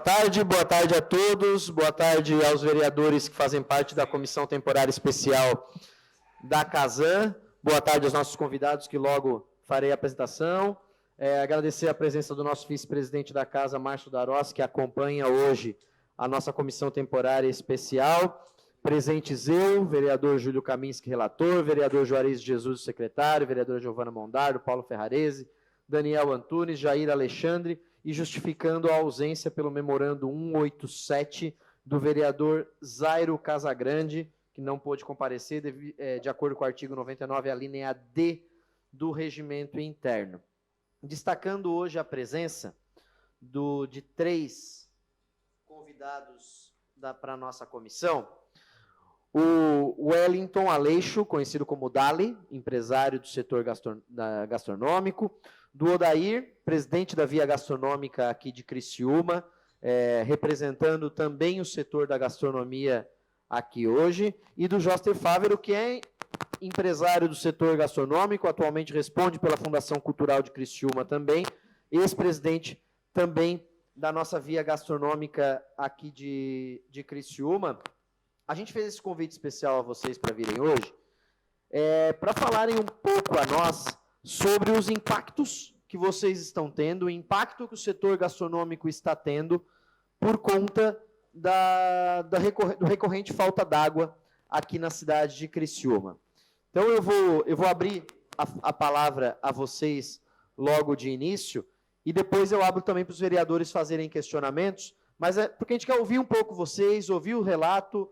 boa tarde a todos, boa tarde aos vereadores que fazem parte da Comissão Temporária Especial da Casan, boa tarde aos nossos convidados que logo farei a apresentação, agradecer a presença do nosso vice-presidente da Casa, Márcio Darós, que acompanha hoje a nossa Comissão Temporária Especial, presentes eu, vereador Júlio Kaminski, relator, vereador Juarez de Jesus, secretário, vereadora Giovana Mondardo, Paulo Ferrarese, Daniel Antunes, Jair Alexandre, e justificando a ausência pelo memorando 187 do vereador Zairo Casagrande, que não pôde comparecer de acordo com o artigo 99, a linha D do regimento interno. Destacando hoje a presença de 3 convidados para a nossa comissão, o Wellington Aleixo, conhecido como Dali, empresário do setor gastronômico, do Odair, presidente da Via Gastronômica aqui de Criciúma, representando também o setor da gastronomia aqui hoje, e do Joster Fávero, que é empresário do setor gastronômico, atualmente responde pela Fundação Cultural de Criciúma também, ex-presidente também da nossa Via Gastronômica aqui de Criciúma. A gente fez esse convite especial a vocês para virem hoje, para falarem um pouco a nós sobre os impactos que vocês estão tendo, o impacto que o setor gastronômico está tendo por conta do recorrente falta d'água aqui na cidade de Criciúma. Então eu vou abrir a palavra a vocês logo de início e depois eu abro também para os vereadores fazerem questionamentos, mas porque a gente quer ouvir um pouco vocês, ouvir o relato,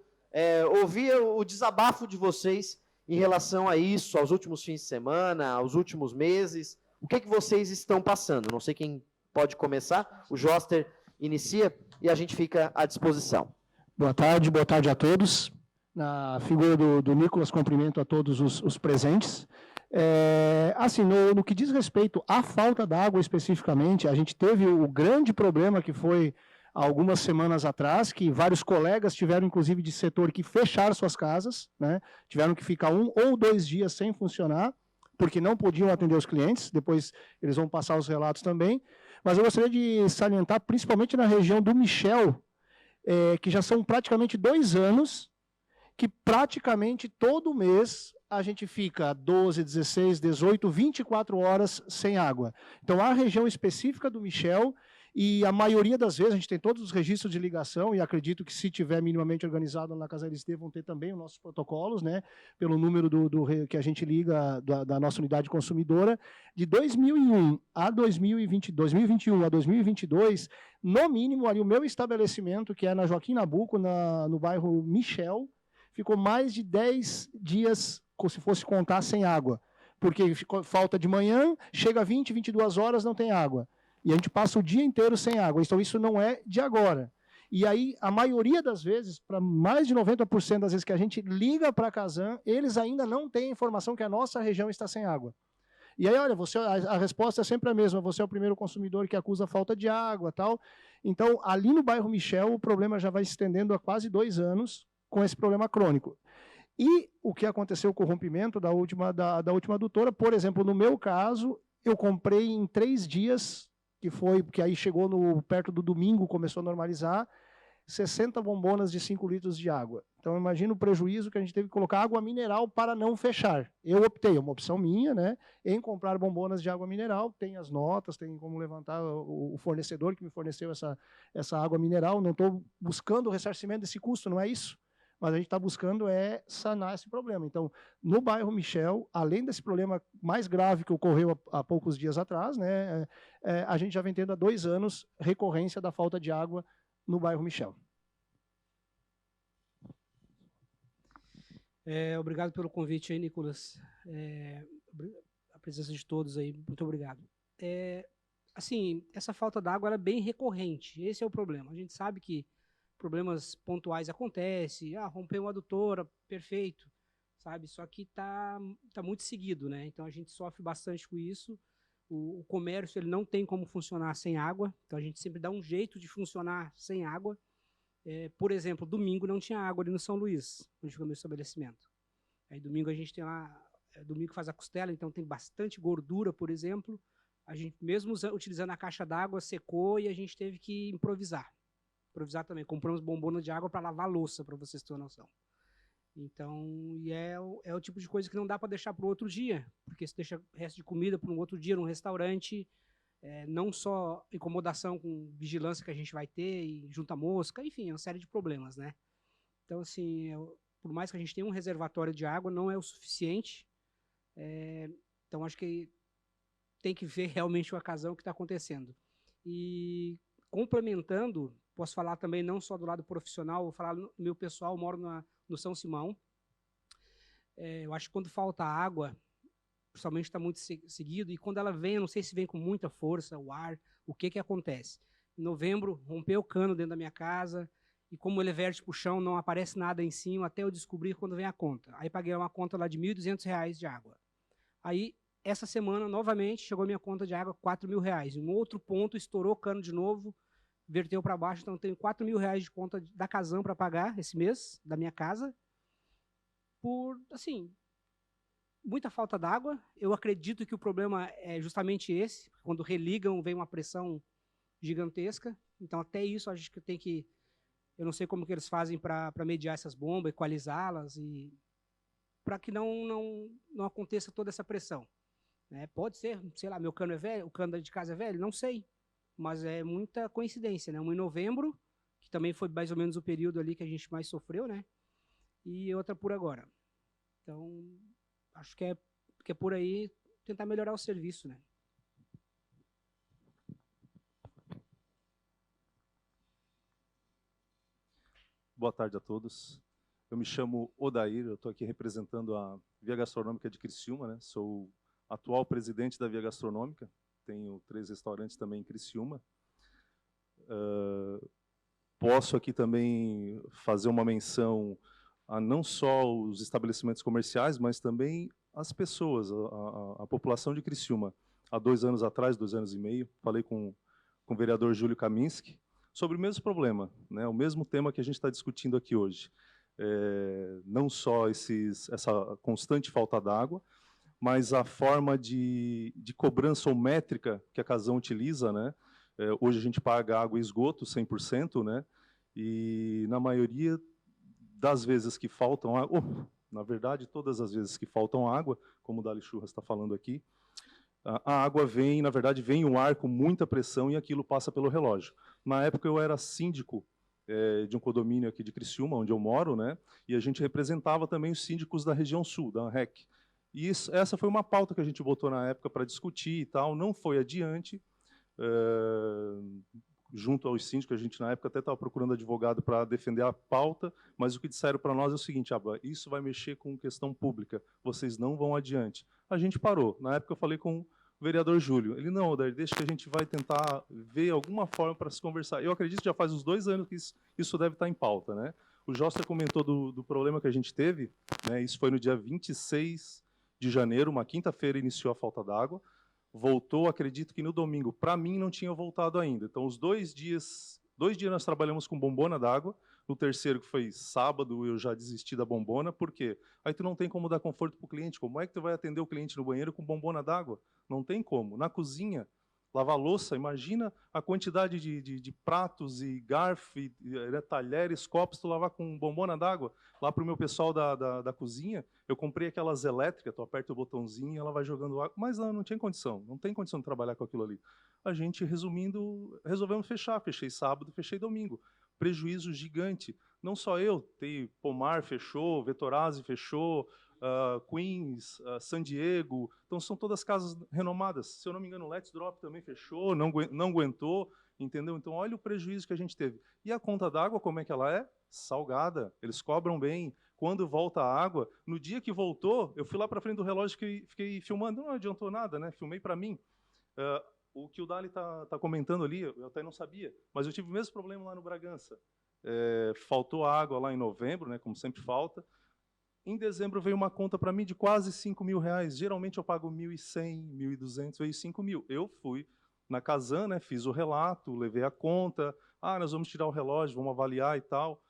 ouvir o desabafo de vocês em relação a isso, aos últimos fins de semana, aos últimos meses, o que vocês estão passando? Não sei quem pode começar, o Joster inicia e a gente fica à disposição. Boa tarde a todos. Na figura do Nicolas, cumprimento a todos os presentes. Assim, no que diz respeito à falta d'água especificamente, a gente teve o grande problema que foi há algumas semanas atrás, que vários colegas tiveram, inclusive, de setor que fecharam suas casas, né? Tiveram que ficar 1 ou 2 dias sem funcionar, porque não podiam atender os clientes, depois eles vão passar os relatos também. Mas eu gostaria de salientar, principalmente na região do Michel, que já são praticamente 2 anos, que praticamente todo mês a gente fica 12, 16, 18, 24 horas sem água. Então, a região específica do Michel, e a maioria das vezes, a gente tem todos os registros de ligação, e acredito que se tiver minimamente organizado na Casa LST, vão ter também os nossos protocolos, né, pelo número que a gente liga da nossa unidade consumidora. De 2001 a 2021 a 2022, no mínimo, ali o meu estabelecimento, que é na Joaquim Nabuco, no bairro Michel, ficou mais de 10 dias, se fosse contar, sem água. Porque falta de manhã, chega 20, 22 horas, não tem água. E a gente passa o dia inteiro sem água. Então, isso não é de agora. E aí, a maioria das vezes, para mais de 90% das vezes que a gente liga para a Casan, eles ainda não têm a informação que a nossa região está sem água. E aí, olha, a resposta é sempre a mesma. Você é o primeiro consumidor que acusa a falta de água, tal. Então, ali no bairro Michel, o problema já vai se estendendo há quase 2 anos com esse problema crônico. E o que aconteceu com o rompimento da última adutora, por exemplo, no meu caso, eu comprei em 3 dias, que aí chegou perto do domingo, começou a normalizar, 60 bombonas de 5 litros de água. Então, imagina o prejuízo que a gente teve que colocar água mineral para não fechar. Eu optei, é uma opção minha, né, em comprar bombonas de água mineral, tem as notas, tem como levantar o fornecedor que me forneceu essa água mineral, não estou buscando o ressarcimento desse custo, não é isso? Mas a gente está buscando sanar esse problema. Então, no bairro Michel, além desse problema mais grave que ocorreu há poucos dias atrás, né, a gente já vem tendo há 2 anos recorrência da falta de água no bairro Michel. Obrigado pelo convite aí, Nicolas. A presença de todos aí, muito obrigado. Assim, essa falta d'água ela é bem recorrente, esse é o problema. A gente sabe que problemas pontuais acontecem, rompeu uma adutora, perfeito, sabe? Só que tá muito seguido, né? Então a gente sofre bastante com isso. O comércio ele não tem como funcionar sem água, então a gente sempre dá um jeito de funcionar sem água. Por exemplo, domingo não tinha água ali no São Luís, onde fica o meu estabelecimento. Aí domingo a gente tem lá, domingo faz a costela, então tem bastante gordura, por exemplo. A gente, mesmo utilizando a caixa d'água, secou e a gente teve que improvisar. improvisar também. Compramos bombona de água para lavar a louça, para vocês terem uma noção. Então, é o tipo de coisa que não dá para deixar para o outro dia, porque se deixa resto de comida para um outro dia num restaurante, não só incomodação com vigilância que a gente vai ter e junta mosca, enfim, é uma série de problemas, né? Então, assim, por mais que a gente tenha um reservatório de água, não é o suficiente. Então, acho que tem que ver realmente o ocasião que está acontecendo. E, complementando, posso falar também não só do lado profissional, vou falar do meu pessoal, eu moro no São Simão. Eu acho que quando falta água, principalmente está muito seguido, e quando ela vem, eu não sei se vem com muita força, o ar, o que acontece? Em novembro, rompeu o cano dentro da minha casa, e como ele verte para o chão, não aparece nada em cima, até eu descobrir quando vem a conta. Aí paguei uma conta lá de R$ 1.200 de água. Aí, essa semana, novamente, chegou a minha conta de água, R$ 4.000. Um outro ponto, estourou o cano de novo, verteu para baixo, então tenho R$ 4.000 de conta da Casan para pagar esse mês, da minha casa, por, assim, muita falta d'água. Eu acredito que o problema é justamente esse, quando religam vem uma pressão gigantesca, então até isso acho que tem que, eu não sei como que eles fazem para mediar essas bombas, equalizá-las, e para que não aconteça toda essa pressão. Pode ser, sei lá, meu cano é velho, o cano de casa é velho, não sei, mas é muita coincidência, né? Um em novembro, que também foi mais ou menos o período ali que a gente mais sofreu, né? E outra por agora. Então, acho que é por aí tentar melhorar o serviço, né? Boa tarde a todos. Eu me chamo Odair, eu estou aqui representando a Via Gastronômica de Criciúma, né? Sou o atual presidente da Via Gastronômica, tenho 3 restaurantes também em Criciúma. Posso aqui também fazer uma menção a não só os estabelecimentos comerciais, mas também as pessoas, a população de Criciúma. Há 2 anos atrás, 2 anos e meio, falei com o vereador Júlio Kaminski sobre o mesmo problema, né? O mesmo tema que a gente está discutindo aqui hoje. Não só essa constante falta d'água, mas a forma de cobrança ou métrica que a Casan utiliza, né? Hoje a gente paga água e esgoto 100%, né? E na maioria das vezes que faltam água, na verdade, todas as vezes que faltam água, como o Dali Churras está falando aqui, a água vem, na verdade, vem um ar com muita pressão e aquilo passa pelo relógio. Na época eu era síndico de um condomínio aqui de Criciúma, onde eu moro, né? E a gente representava também os síndicos da região sul, da ANREC. E essa foi uma pauta que a gente botou na época para discutir e tal, não foi adiante. Junto aos síndicos, a gente na época até estava procurando advogado para defender a pauta, mas o que disseram para nós é o seguinte: isso vai mexer com questão pública, vocês não vão adiante. A gente parou. Na época eu falei com o vereador Júlio. Ele, não, Odair, deixa que a gente vai tentar ver alguma forma para se conversar. Eu acredito que já faz uns 2 anos que isso deve estar em pauta, né? O Josta comentou do problema que a gente teve, né? Isso foi no dia 26 de janeiro, uma quinta-feira, iniciou a falta d'água. Voltou, acredito que no domingo. Para mim, não tinha voltado ainda. Então, os 2 dias nós trabalhamos com bombona d'água. No terceiro, que foi sábado, eu já desisti da bombona. Por quê? Aí tu não tem como dar conforto para o cliente. Como é que tu vai atender o cliente no banheiro com bombona d'água? Não tem como. Na cozinha, lavar louça, imagina a quantidade de pratos e garfo, talheres, copos, tu lavar com bombona d'água. Lá para o meu pessoal da cozinha, eu comprei aquelas elétricas, tu aperta o botãozinho e ela vai jogando água. Mas não tinha condição, não tem condição de trabalhar com aquilo ali. A gente, resumindo, resolvemos fechar. Fechei sábado, fechei domingo. Prejuízo gigante. Não só eu, tem Pomar fechou, Vetorazzi fechou, Queens, San Diego, então são todas casas renomadas. Se eu não me engano, o Let's Drop também fechou, não aguentou, entendeu? Então olha o prejuízo que a gente teve. E a conta d'água, como é que ela é? Salgada, eles cobram bem. Quando volta a água, no dia que voltou, eu fui lá para frente do relógio e fiquei filmando, não adiantou nada, né? Filmei para mim. O que o Dali tá comentando ali, eu até não sabia, mas eu tive o mesmo problema lá no Bragança. Faltou água lá em novembro, né, como sempre falta. Em dezembro veio uma conta para mim de quase R$5.000. Geralmente eu pago 1.100, 1.200, veio 5.000. Eu fui na Casan, né, fiz o relato, levei a conta. Nós vamos tirar o relógio, vamos avaliar e tal.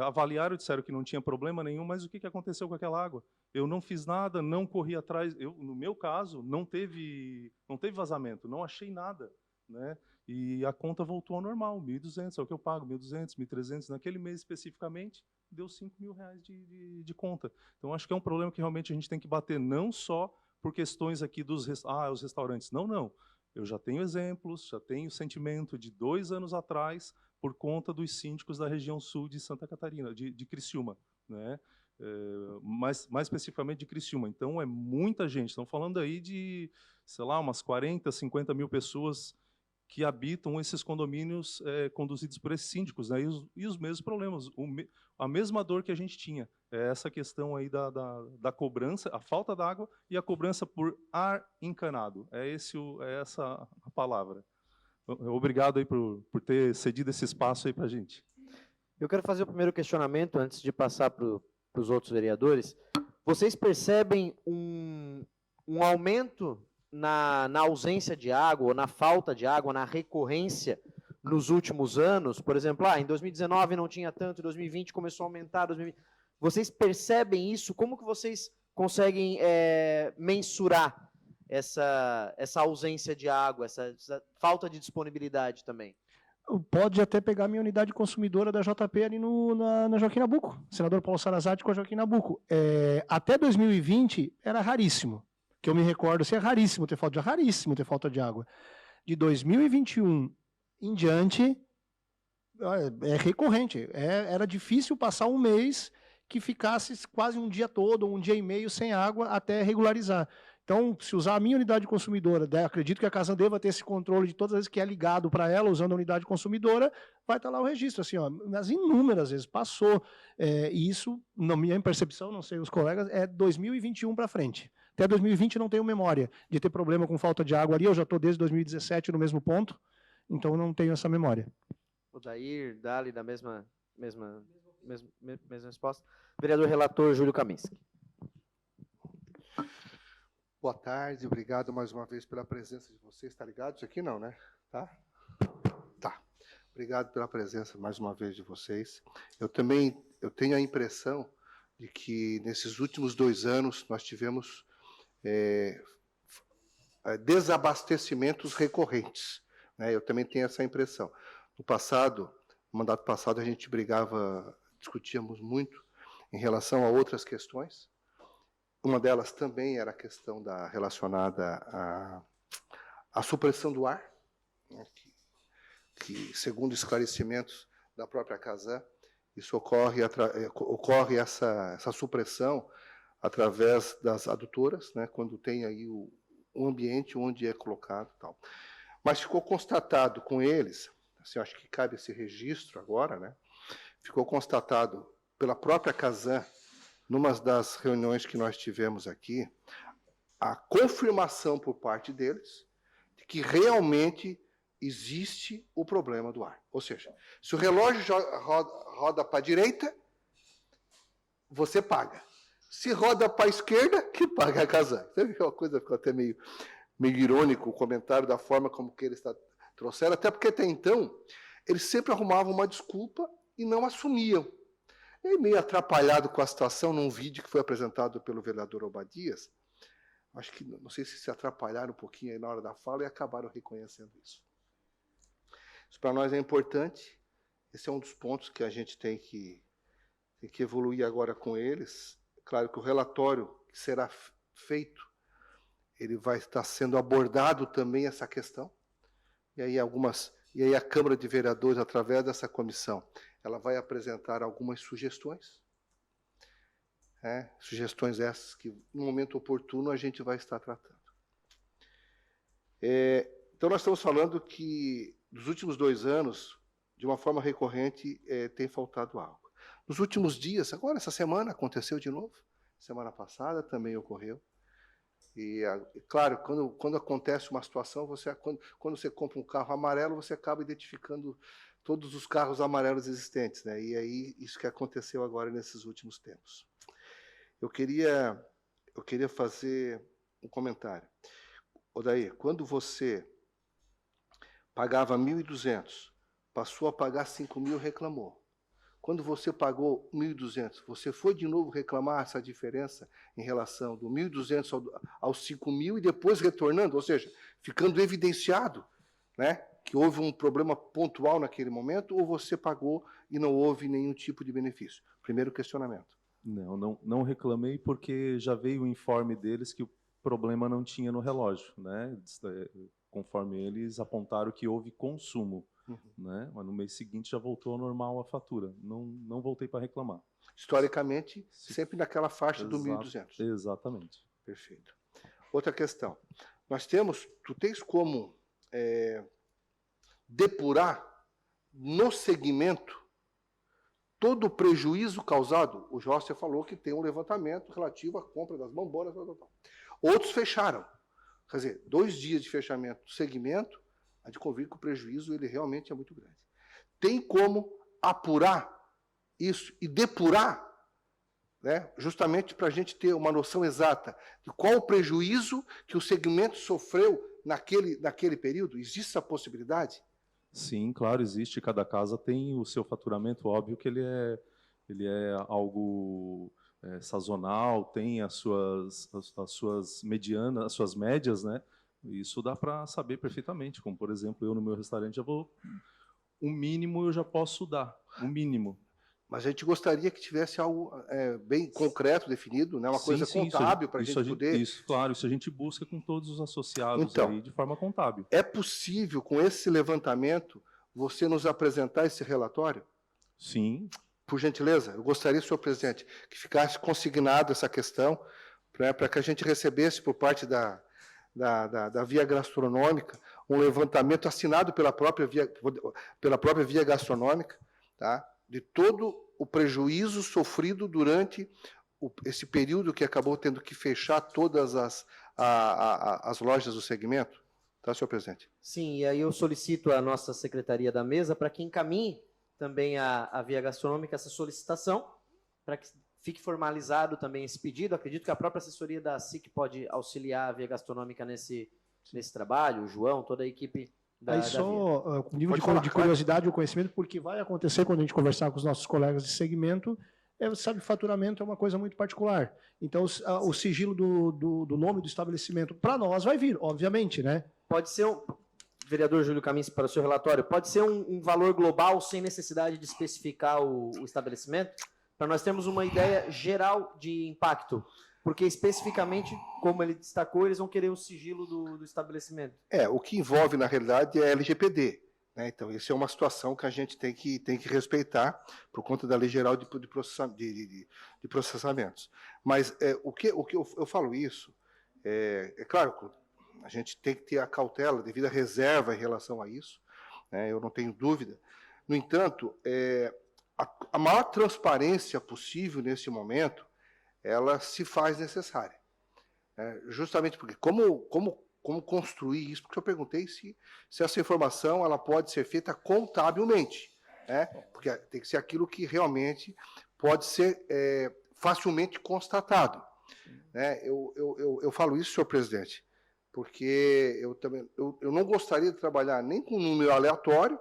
Avaliaram, disseram que não tinha problema nenhum, mas o que aconteceu com aquela água? Eu não fiz nada, não corri atrás. No meu caso, não teve vazamento, não achei nada. né? E a conta voltou ao normal, 1.200, é o que eu pago, 1.200, 1.300, naquele mês especificamente, deu 5 mil reais de conta. Então, acho que é um problema que realmente a gente tem que bater, não só por questões aqui dos os restaurantes. Não, não. Eu já tenho exemplos, já tenho sentimento de 2 anos atrás, por conta dos síndicos da região sul de Santa Catarina, de Criciúma, né? Mais especificamente de Criciúma. Então, é muita gente. Estamos falando aí de, sei lá, umas 40, 50 mil pessoas que habitam esses condomínios conduzidos por esses síndicos, né? E os mesmos problemas, a mesma dor que a gente tinha, é essa questão aí da cobrança, a falta d'água e a cobrança por ar encanado. É essa a palavra. Obrigado aí por ter cedido esse espaço aí para a gente. Eu quero fazer o primeiro questionamento, antes de passar para os outros vereadores. Vocês percebem um aumento na ausência de água, ou na falta de água, na recorrência nos últimos anos? Por exemplo, em 2019 não tinha tanto, em 2020 começou a aumentar, 2020. Vocês percebem isso? Como que vocês conseguem mensurar essa ausência de água, essa falta de disponibilidade também? Pode até pegar a minha unidade consumidora da JP ali na Joaquim Nabuco, senador Paulo Sarazate com a Joaquim Nabuco. Até 2020 era raríssimo, que eu me recordo, é raríssimo ter falta de água. De 2021 em diante, é recorrente. Era difícil passar um mês que ficasse quase um dia todo, um dia e meio sem água até regularizar. Então, se usar a minha unidade consumidora, acredito que a Casan deva ter esse controle de todas as vezes que é ligado para ela, usando a unidade consumidora, vai estar lá o registro, assim, mas inúmeras vezes passou, e isso, na minha percepção, não sei os colegas, é 2021 para frente. Até 2020 não tenho memória de ter problema com falta de água ali, eu já estou desde 2017 no mesmo ponto, então não tenho essa memória. O Dair, Dali, da mesma resposta. Vereador relator Júlio Kaminski. Boa tarde, obrigado mais uma vez pela presença de vocês. Está ligado isso aqui? Não, né? Tá? Tá. Obrigado pela presença mais uma vez de vocês. Eu tenho a impressão de que nesses últimos 2 anos nós tivemos desabastecimentos recorrentes, né? Eu também tenho essa impressão. No mandato passado, a gente discutíamos muito em relação a outras questões. Uma delas também era a questão relacionada à supressão do ar, né, que, segundo esclarecimentos da própria Casan, isso ocorre essa supressão através das adutoras, né, quando tem aí o ambiente onde é colocado e tal. Mas ficou constatado com eles, assim, acho que cabe esse registro agora, né, ficou constatado pela própria Casan, numa das reuniões que nós tivemos aqui, a confirmação por parte deles de que realmente existe o problema do ar. Ou seja, se o relógio roda para a direita, você paga. Se roda para a esquerda, que paga a Casan. Então, uma coisa ficou até meio irônico o comentário da forma como que eles trouxeram, até porque até então eles sempre arrumavam uma desculpa e não assumiam. E meio atrapalhado com a situação, num vídeo que foi apresentado pelo vereador Obadias, acho que, não sei se atrapalharam um pouquinho aí na hora da fala e acabaram reconhecendo isso. Isso para nós é importante, esse é um dos pontos que a gente tem que evoluir agora com eles. Claro que o relatório que será feito, ele vai estar sendo abordado também essa questão, e aí a Câmara de Vereadores, através dessa comissão, ela vai apresentar algumas sugestões, sugestões essas que, no momento oportuno, a gente vai estar tratando. Então, nós estamos falando que, nos últimos 2 anos, de uma forma recorrente, tem faltado água. Nos últimos dias, agora, essa semana, aconteceu de novo, semana passada também ocorreu. E, claro, quando acontece uma situação, quando você compra um carro amarelo, você acaba identificando todos os carros amarelos existentes, né? E aí, isso que aconteceu agora nesses últimos tempos. Eu queria fazer um comentário. Odair, quando você pagava 1.200, passou a pagar 5.000, reclamou. Quando você pagou 1.200, você foi de novo reclamar essa diferença em relação do 1.200 aos 5.000 e depois retornando, ou seja, ficando evidenciado né? Que houve um problema pontual naquele momento, ou você pagou e não houve nenhum tipo de benefício? Primeiro questionamento. Não reclamei porque já veio o informe deles que o problema não tinha no relógio, né? Conforme eles apontaram que houve consumo, né? Mas no mês seguinte já voltou ao normal a fatura. Não voltei para reclamar. Historicamente, sempre naquela faixa do Exato, 1.200. Exatamente. Perfeito. Outra questão. Tu tens como depurar no segmento todo o prejuízo causado? O José falou que tem um levantamento relativo à compra das bombonas. Outros fecharam. Quer dizer, 2 dias de fechamento do segmento, a de convir que o prejuízo ele realmente é muito grande. Tem como apurar isso e depurar, né, justamente para a gente ter uma noção exata de qual o prejuízo que o segmento sofreu naquele período? Existe essa possibilidade? Sim, claro, existe. Cada casa tem o seu faturamento. Óbvio que ele é algo sazonal, tem as suas medianas, as suas médias, né? Isso dá para saber perfeitamente. Como, por exemplo, eu no meu restaurante o mínimo eu já posso dar, o mínimo. Mas a gente gostaria que tivesse algo bem concreto, definido, né? Uma coisa contábil para a gente poder... Isso, claro, isso a gente busca com todos os associados então, aí de forma contábil. É possível, com esse levantamento, você nos apresentar esse relatório? Sim. Por gentileza, eu gostaria, senhor presidente, que ficasse consignado essa questão, para que a gente recebesse por parte da Via Gastronômica um levantamento assinado pela própria Via Gastronômica, tá? De todo o prejuízo sofrido durante esse período que acabou tendo que fechar todas as lojas do segmento. Tá, senhor presidente? Sim, e aí eu solicito à nossa secretaria da mesa para que encaminhe também à Via Gastronômica essa solicitação, para que fique formalizado também esse pedido. Acredito que a própria assessoria da SIC pode auxiliar a Via Gastronômica nesse trabalho, o João, toda a equipe Aí só com nível de curiosidade ou conhecimento, porque vai acontecer quando a gente conversar com os nossos colegas de segmento, sabe, faturamento é uma coisa muito particular. Então, o sigilo do nome do estabelecimento, para nós, vai vir, obviamente, né? Pode ser, vereador Júlio Camins, para o seu relatório, pode ser um valor global sem necessidade de especificar o estabelecimento, para nós termos uma ideia geral de impacto. Porque, especificamente, como ele destacou, eles vão querer o sigilo do estabelecimento. O que envolve, na realidade, é a LGPD. Né? Então, isso é uma situação que a gente tem que respeitar por conta da Lei Geral de Processamentos. Mas o que eu falo isso, claro, a gente tem que ter a cautela, devido à reserva em relação a isso, né? Eu não tenho dúvida. No entanto, a maior transparência possível nesse momento, ela se faz necessária. Justamente porque, como construir isso? Porque eu perguntei se essa informação ela pode ser feita contabilmente. Né? Porque tem que ser aquilo que realmente pode ser facilmente constatado. Né? Eu falo isso, senhor presidente, porque eu não gostaria de trabalhar nem com número aleatório,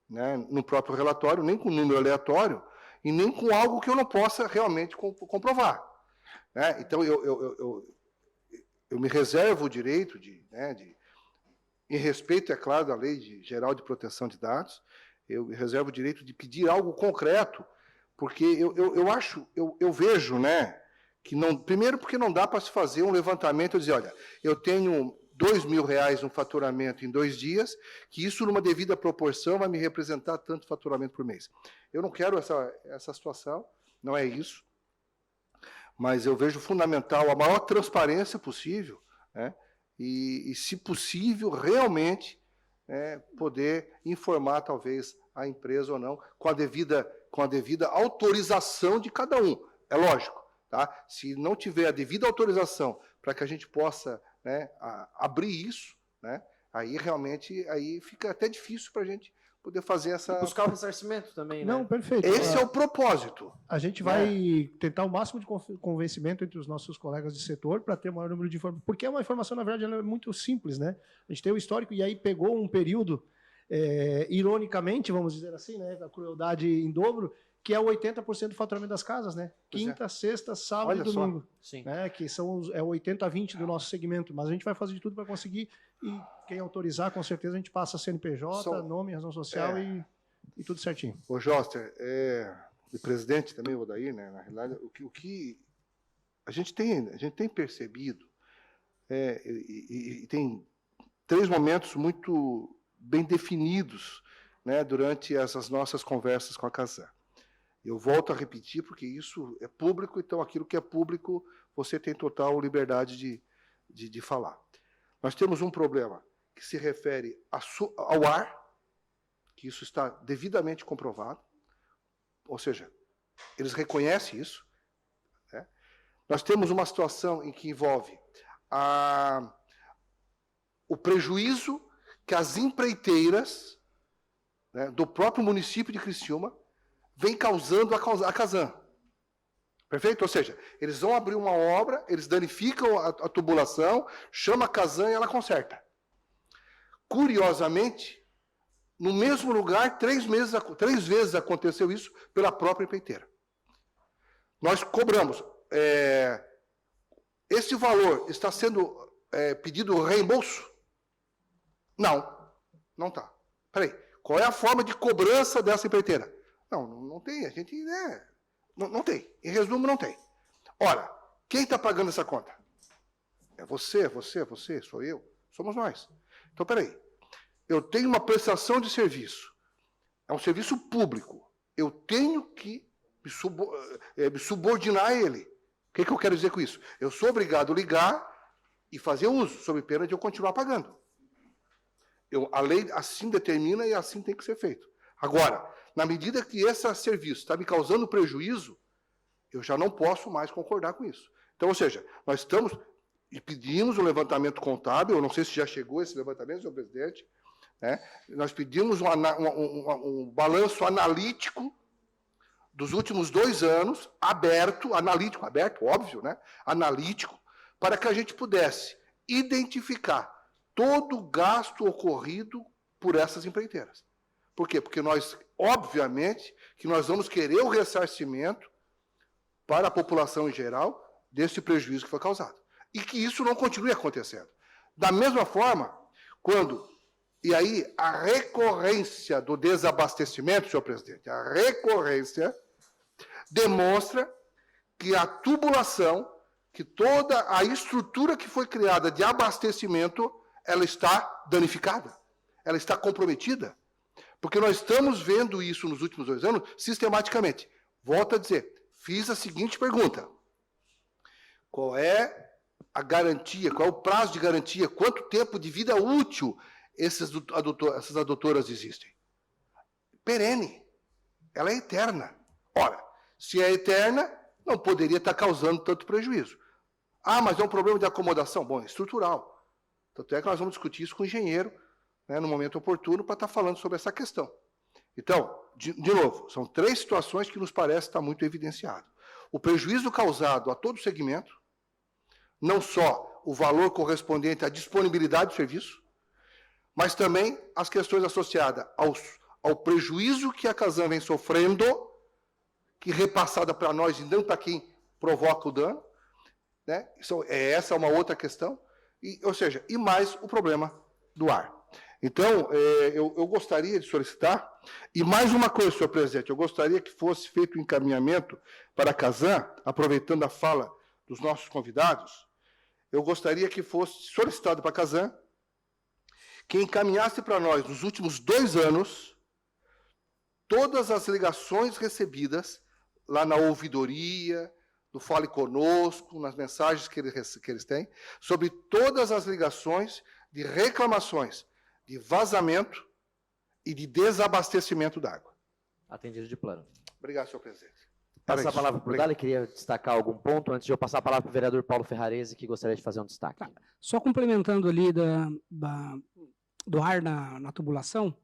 né, no próprio relatório, nem com número aleatório, e nem com algo que eu não possa realmente comprovar. Né? Então, eu me reservo o direito em respeito, é claro, da Lei Geral de Proteção de Dados, eu me reservo o direito de pedir algo concreto, porque eu vejo, né, que não, primeiro porque não dá para se fazer um levantamento e dizer, olha, eu tenho R$2.000 no faturamento em 2 dias, que isso, numa devida proporção, vai me representar tanto faturamento por mês. Eu não quero essa situação, não é isso, mas eu vejo fundamental a maior transparência possível, né, e, se possível, realmente poder informar, talvez, a empresa ou não, com a devida autorização de cada um. É lógico, tá? Se não tiver a devida autorização para que a gente possa, né, abrir isso, né, aí realmente fica até difícil para a gente poder fazer essa... Buscar o ressarcimento também, né? Não, perfeito. Esse é o propósito. A gente vai tentar o máximo de convencimento entre os nossos colegas de setor para ter o maior número de informações, porque é uma informação, na verdade, ela é muito simples, né? A gente tem o histórico e aí pegou um período, ironicamente, vamos dizer assim, né, da crueldade em dobro, que é o 80% do faturamento das casas, né? Quinta, sexta, sábado e domingo. Sim. Né? Que são 80 a 20 do nosso segmento. Mas a gente vai fazer de tudo para conseguir. E quem autorizar, com certeza a gente passa CNPJ, Só- nome, razão social e tudo certinho. Ô, Joster, e presidente também, o Odair, né? Na realidade, o que a gente tem percebido, e tem 3 momentos muito bem definidos, né, durante essas nossas conversas com a Casan. Eu volto a repetir, porque isso é público, então aquilo que é público, você tem total liberdade de falar. Nós temos um problema que se refere ao ar, que isso está devidamente comprovado, ou seja, eles reconhecem isso. Né? Nós temos uma situação em que envolve o prejuízo que as empreiteiras, né, do próprio município de Criciúma vem causando a Casan. Perfeito? Ou seja, eles vão abrir uma obra, eles danificam a tubulação, chama a Casan e ela conserta. Curiosamente, no mesmo lugar, 3 vezes aconteceu isso pela própria empreiteira. Nós cobramos. Esse valor está sendo pedido reembolso? Não está. Peraí, qual é a forma de cobrança dessa empreiteira? Não tem, a gente... Não tem. Em resumo, não tem. Ora, quem está pagando essa conta? É você, sou eu, somos nós. Então, peraí. Eu tenho uma prestação de serviço. É um serviço público. Eu tenho que me subordinar a ele. O que eu quero dizer com isso? Eu sou obrigado a ligar e fazer uso, sob pena de eu continuar pagando. A lei assim determina e assim tem que ser feito. Agora, na medida que esse serviço está me causando prejuízo, eu já não posso mais concordar com isso. Então, ou seja, nós estamos e pedimos um levantamento contábil, eu não sei se já chegou esse levantamento, senhor presidente, né? Nós pedimos um balanço analítico dos últimos 2 anos, aberto, óbvio, né? Analítico, para que a gente pudesse identificar todo o gasto ocorrido por essas empreiteiras. Por quê? Porque nós, obviamente, que nós vamos querer o ressarcimento para a população em geral desse prejuízo que foi causado. E que isso não continue acontecendo. Da mesma forma, e aí a recorrência do desabastecimento, senhor presidente, a recorrência demonstra que a tubulação, que toda a estrutura que foi criada de abastecimento, ela está danificada, ela está comprometida. Porque nós estamos vendo isso nos últimos 2 anos sistematicamente. Volto a dizer, fiz a seguinte pergunta. Qual é a garantia, qual é o prazo de garantia, quanto tempo de vida útil essas adutoras existem? Perene. Ela é eterna. Ora, se é eterna, não poderia estar causando tanto prejuízo. Mas é um problema de acomodação? Bom, é estrutural. Tanto é que nós vamos discutir isso com o engenheiro, né, no momento oportuno, para estar falando sobre essa questão. Então, de novo, são 3 situações que nos parece estar muito evidenciado. O prejuízo causado a todo o segmento, não só o valor correspondente à disponibilidade do serviço, mas também as questões associadas ao prejuízo que a Casan vem sofrendo, que é repassada para nós e não para quem provoca o dano. Né? Essa é uma outra questão. Ou seja, e mais o problema do ar. Então, eu gostaria de solicitar, e mais uma coisa, senhor presidente, eu gostaria que fosse feito um encaminhamento para a Casan, aproveitando a fala dos nossos convidados, eu gostaria que fosse solicitado para a Casan que encaminhasse para nós, nos últimos 2 anos, todas as ligações recebidas lá na ouvidoria, no Fale Conosco, nas mensagens que eles têm, sobre todas as ligações de reclamações de vazamento e de desabastecimento d'água. Atendido de plano. Obrigado, senhor presidente. Passar a palavra para o Dali, queria destacar algum ponto, antes de eu passar a palavra para o vereador Paulo Ferrarese, que gostaria de fazer um destaque. Tá. Só complementando ali do ar na tubulação,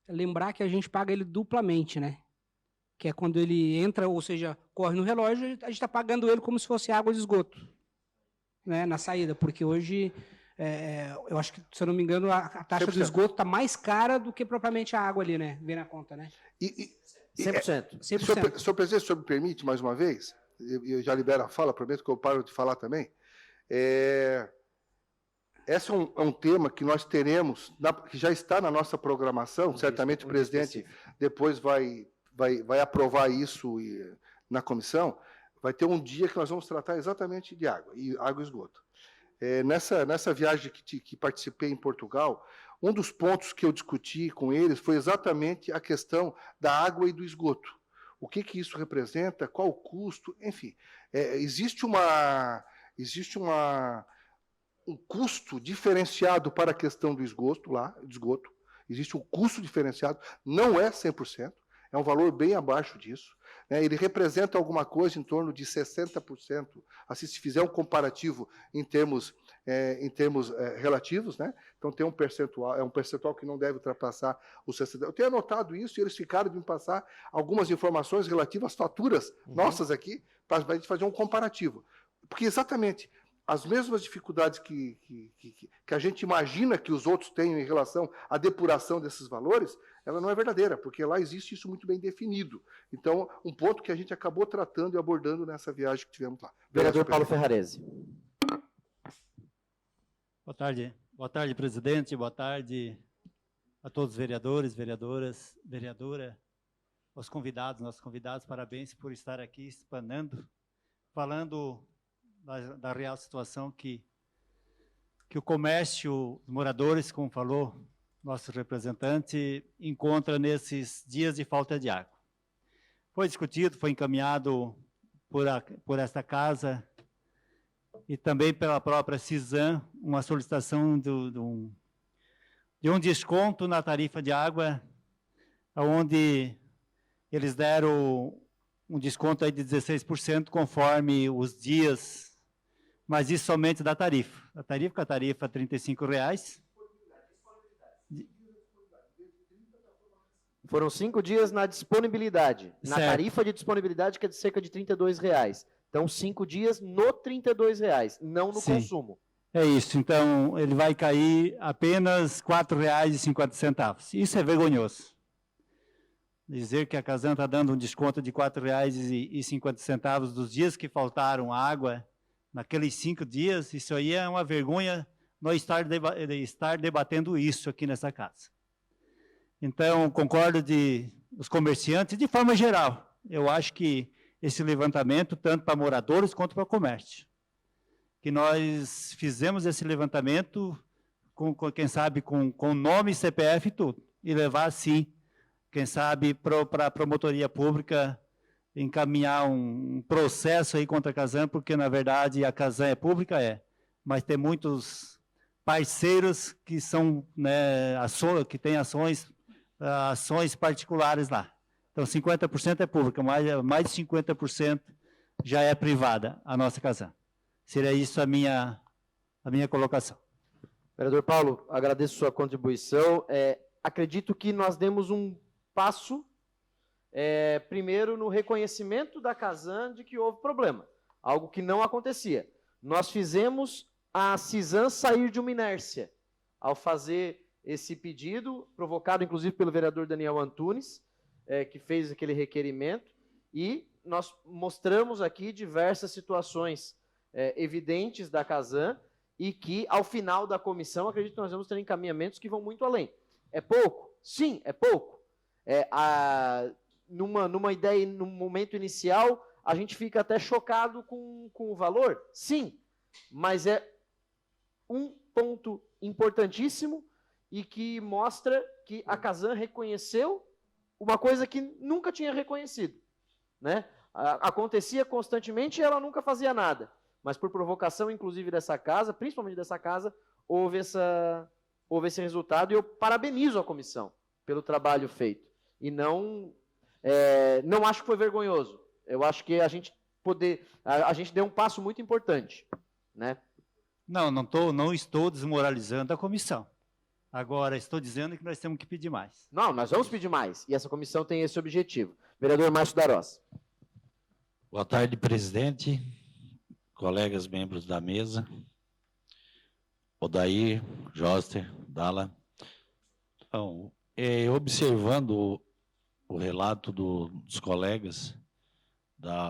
lembrar que a gente paga ele duplamente, né? Que é quando ele entra, ou seja, corre no relógio, a gente está pagando ele como se fosse água de esgoto, né, na saída, porque hoje, eu acho que, se eu não me engano, a taxa 100%. do esgoto está mais cara do que propriamente a água ali, né? Vem na conta, né? 100%. 100%. Senhor presidente, o senhor me permite, mais uma vez, eu já libero a fala, prometo que eu paro de falar também. esse é um tema que nós teremos, que já está na nossa programação, certamente o presidente depois vai aprovar isso na comissão, vai ter um dia que nós vamos tratar exatamente de água e esgoto. Nessa viagem que participei em Portugal, um dos pontos que eu discuti com eles foi exatamente a questão da água e do esgoto. O que isso representa, qual o custo, enfim. Existe um custo diferenciado para a questão do esgoto, existe um custo diferenciado, não é 100%, é um valor bem abaixo disso. Ele representa alguma coisa em torno de 60%, assim, se fizer um comparativo em termos relativos, né? Então tem um percentual que não deve ultrapassar os 60%. Eu tenho anotado isso e eles ficaram de me passar algumas informações relativas às faturas nossas aqui, para a gente fazer um comparativo. Porque exatamente as mesmas dificuldades que a gente imagina que os outros tenham em relação à depuração desses valores, ela não é verdadeira, porque lá existe isso muito bem definido. Então, um ponto que a gente acabou tratando e abordando nessa viagem que tivemos lá. Vereador Paulo Ferrarese. Boa tarde, presidente. Boa tarde a todos os vereadores, vereadoras, vereadora, aos convidados, nossos convidados. Parabéns por estar aqui explanando, falando da real situação que o comércio, os moradores, como falou nosso representante, encontra nesses dias de falta de água. Foi discutido, foi encaminhado por esta casa e também pela própria CISAM uma solicitação de um desconto na tarifa de água, onde eles deram um desconto aí de 16% conforme os dias, mas isso somente da tarifa. A tarifa R$ 35,00. Foram 5 dias na disponibilidade. Na Certo. tarifa de disponibilidade, que é de cerca de R$ 32,00. Então, 5 dias no R$ 32,00, não no Sim. consumo. É isso, então ele vai cair apenas R$ 4,50. Isso é vergonhoso. Dizer que a Casan está dando um desconto de R$ 4,50 dos dias que faltaram água, naqueles 5 dias, isso aí é uma vergonha nós estar debatendo isso aqui nessa casa. Então, concordo os comerciantes, de forma geral, eu acho que esse levantamento, tanto para moradores quanto para comércio, que nós fizemos esse levantamento, quem sabe, com nome, CPF e tudo, e levar, sim, quem sabe, para a promotoria pública, encaminhar um processo aí contra a Casan, porque, na verdade, a Casan é pública, mas tem muitos parceiros que são, né, que têm ações particulares lá. Então, 50% é pública, mais de 50% já é privada, a nossa Casan. Seria isso a minha colocação. Vereador Paulo, agradeço sua contribuição. Acredito que nós demos um passo, primeiro, no reconhecimento da Casan de que houve problema, algo que não acontecia. Nós fizemos a CISAM sair de uma inércia ao fazer esse pedido, provocado inclusive pelo vereador Daniel Antunes, que fez aquele requerimento, e nós mostramos aqui diversas situações evidentes da Casan, e que, ao final da comissão, acredito que nós vamos ter encaminhamentos que vão muito além. É pouco? Sim, é pouco. Numa ideia, num momento inicial, a gente fica até chocado com o valor? Sim, mas é um ponto importantíssimo e que mostra que a Casan reconheceu uma coisa que nunca tinha reconhecido, né? Acontecia constantemente e ela nunca fazia nada, mas por provocação, inclusive, dessa casa, principalmente dessa casa, houve esse resultado, e eu parabenizo a comissão pelo trabalho feito. E não acho que foi vergonhoso. Eu acho que a gente deu um passo muito importante, né? Não estou desmoralizando a comissão. Agora, estou dizendo que nós temos que pedir mais. Não, nós vamos pedir mais, e essa comissão tem esse objetivo. Vereador Márcio Darós. Boa tarde, presidente, colegas membros da mesa, Odair, Joster, Dala. Então, observando o relato dos colegas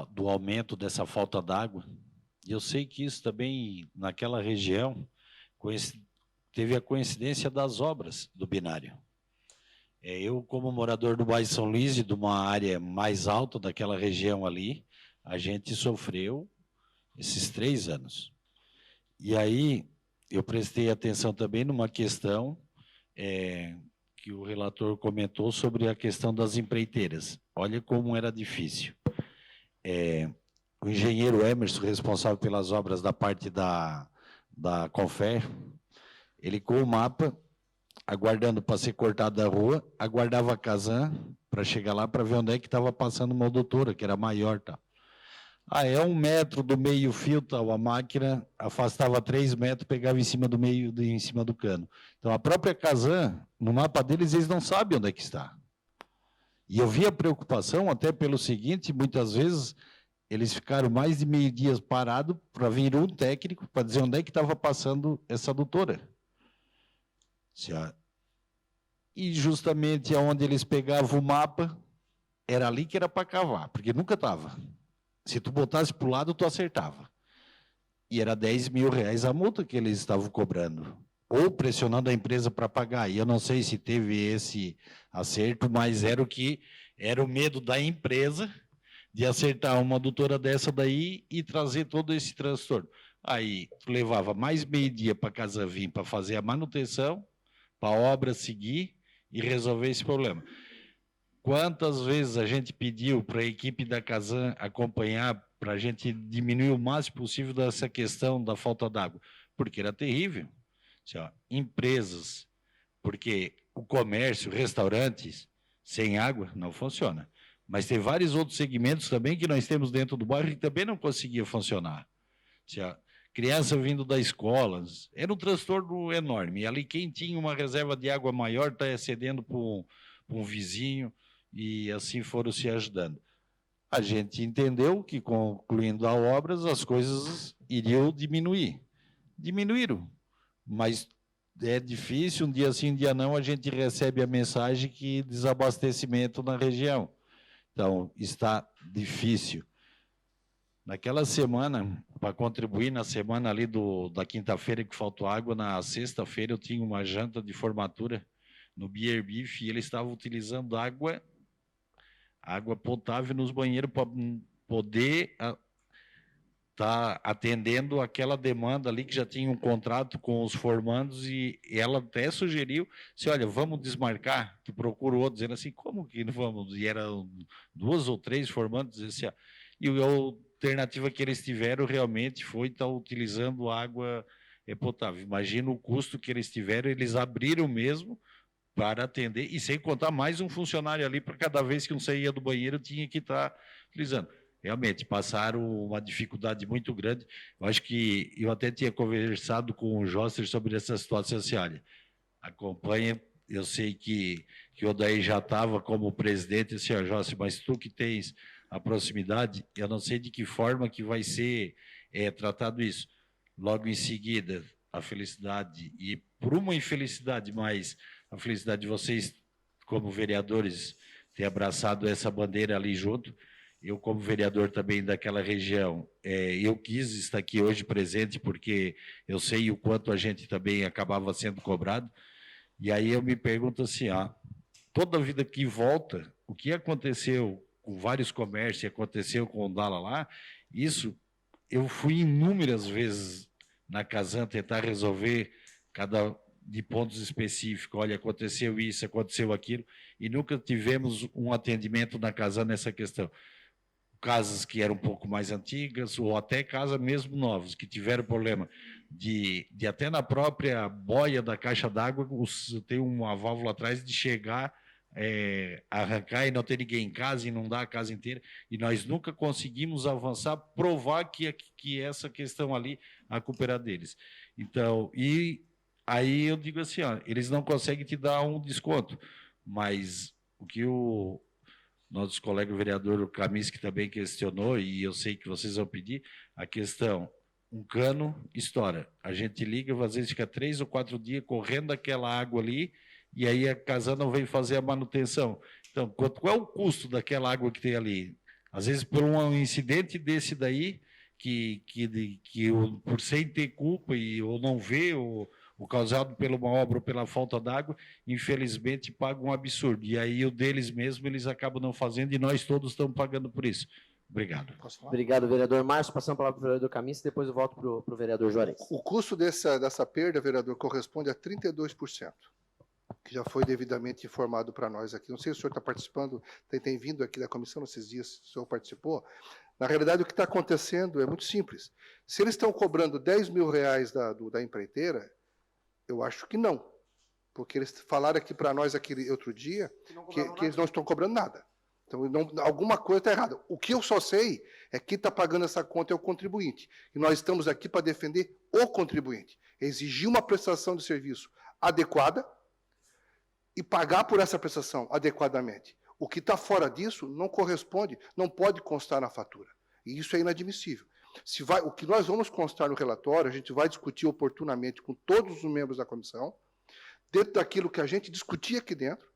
do aumento dessa falta d'água, eu sei que isso também, naquela região, teve a coincidência das obras do binário. Eu, como morador do bairro São Luís, de uma área mais alta daquela região ali, a gente sofreu esses 3 anos. E aí, eu prestei atenção também numa questão que o relator comentou sobre a questão das empreiteiras. Olha como era difícil. O engenheiro Emerson, responsável pelas obras da parte da Confer, ele com o mapa, aguardando para ser cortado da rua, aguardava a Casan para chegar lá para ver onde é que estava passando uma doutora, que era maior. Tá? É 1 metro do meio-fio, tal, a máquina afastava 3 metros, pegava em cima do meio, em cima do cano. Então, a própria Casan, no mapa deles, eles não sabem onde é que está. E eu vi a preocupação até pelo seguinte, muitas vezes eles ficaram mais de meio dia parados para vir um técnico para dizer onde é que estava passando essa doutora. E justamente aonde eles pegavam o mapa, era ali que era para cavar, porque nunca estava. Se tu botasse para o lado, tu acertava. E era R$10.000 a multa que eles estavam cobrando. Ou pressionando a empresa para pagar. E eu não sei se teve esse acerto, mas era o medo da empresa de acertar uma doutora dessa daí e trazer todo esse transtorno. Aí tu levava mais meio dia para a Casan vir para fazer a manutenção, para a obra seguir e resolver esse problema. Quantas vezes a gente pediu para a equipe da Casan acompanhar para a gente diminuir o máximo possível dessa questão da falta d'água? Porque era terrível. Empresas, porque o comércio, restaurantes, sem água, não funciona. Mas tem vários outros segmentos também que nós temos dentro do bairro que também não conseguia funcionar. Criança vindo da escola, era um transtorno enorme. E ali quem tinha uma reserva de água maior está cedendo para um vizinho, e assim foram se ajudando. A gente entendeu que, concluindo as obras, as coisas iriam diminuir. Diminuíram, mas é difícil, um dia sim, um dia não, a gente recebe a mensagem que desabastecimento na região. Então, está difícil. Naquela semana, para contribuir na semana ali da quinta-feira que faltou água, na sexta-feira eu tinha uma janta de formatura no Beer Beef e eles estavam utilizando água potável nos banheiros para poder estar atendendo aquela demanda ali que já tinha um contrato com os formandos e ela até sugeriu, olha, vamos desmarcar, que procura outro, dizendo assim, como que não vamos? E eram 2 ou 3 formandos, dizendo assim, e a alternativa que eles tiveram realmente foi estar utilizando água potável. Imagina o custo que eles tiveram, eles abriram mesmo para atender, e sem contar mais um funcionário ali, para cada vez que um saía do banheiro tinha que estar utilizando. Realmente, passaram uma dificuldade muito grande. Eu acho que eu até tinha conversado com o Joster sobre essa situação assim, olha, acompanha, eu sei que o Odair já estava como presidente, assim, Joster, mas tu que tens a proximidade, eu não sei de que forma que vai ser tratado isso. Logo em seguida, a felicidade, e por uma infelicidade, mas a felicidade de vocês, como vereadores, ter abraçado essa bandeira ali junto. Eu, como vereador também daquela região, eu quis estar aqui hoje presente, porque eu sei o quanto a gente também acabava sendo cobrado. E aí eu me pergunto assim, toda a vida que volta, o que aconteceu com vários comércios, aconteceu com o Dala lá, isso eu fui inúmeras vezes na Casan tentar resolver de pontos específicos, olha, aconteceu isso, aconteceu aquilo, e nunca tivemos um atendimento na Casan nessa questão. Casas que eram um pouco mais antigas, ou até casas mesmo novas, que tiveram problema de até na própria boia da caixa d'água, tem uma válvula atrás de chegar, arrancar e não ter ninguém em casa, inundar a casa inteira, e nós nunca conseguimos avançar, provar que essa questão ali, a culpa era deles. Então, aí eu digo assim, eles não conseguem te dar um desconto, mas o que o nosso colega vereador Camis, que também questionou, e eu sei que vocês vão pedir, a questão, um cano estoura, a gente liga, às vezes fica 3 ou 4 dias correndo aquela água ali, e aí a Casan não vem fazer a manutenção. Então, qual é o custo daquela água que tem ali? Às vezes, por um incidente desse daí, que por sem ter culpa ou não ver, ou causado pela uma obra ou pela falta d'água, infelizmente pagam um absurdo. E aí o deles mesmo eles acabam não fazendo e nós todos estamos pagando por isso. Obrigado. Obrigado, vereador Márcio. Passando a palavra para o vereador Camis, depois eu volto para o vereador Juarez. O custo dessa perda, vereador, corresponde a 32%, que já foi devidamente informado para nós aqui. Não sei se o senhor está participando, tem vindo aqui da comissão nesses dias, se o senhor participou. Na realidade, o que está acontecendo é muito simples. Se eles estão cobrando 10 mil reais da empreiteira, eu acho que não. Porque eles falaram aqui para nós aquele outro dia que eles não estão cobrando nada. Então, alguma coisa está errada. O que eu só sei é que quem está pagando essa conta é o contribuinte. E nós estamos aqui para defender o contribuinte. Exigir uma prestação de serviço adequada e pagar por essa prestação adequadamente. O que está fora disso não corresponde, não pode constar na fatura. E isso é inadmissível. O que nós vamos constar no relatório, a gente vai discutir oportunamente com todos os membros da comissão, dentro daquilo que a gente discutia aqui dentro,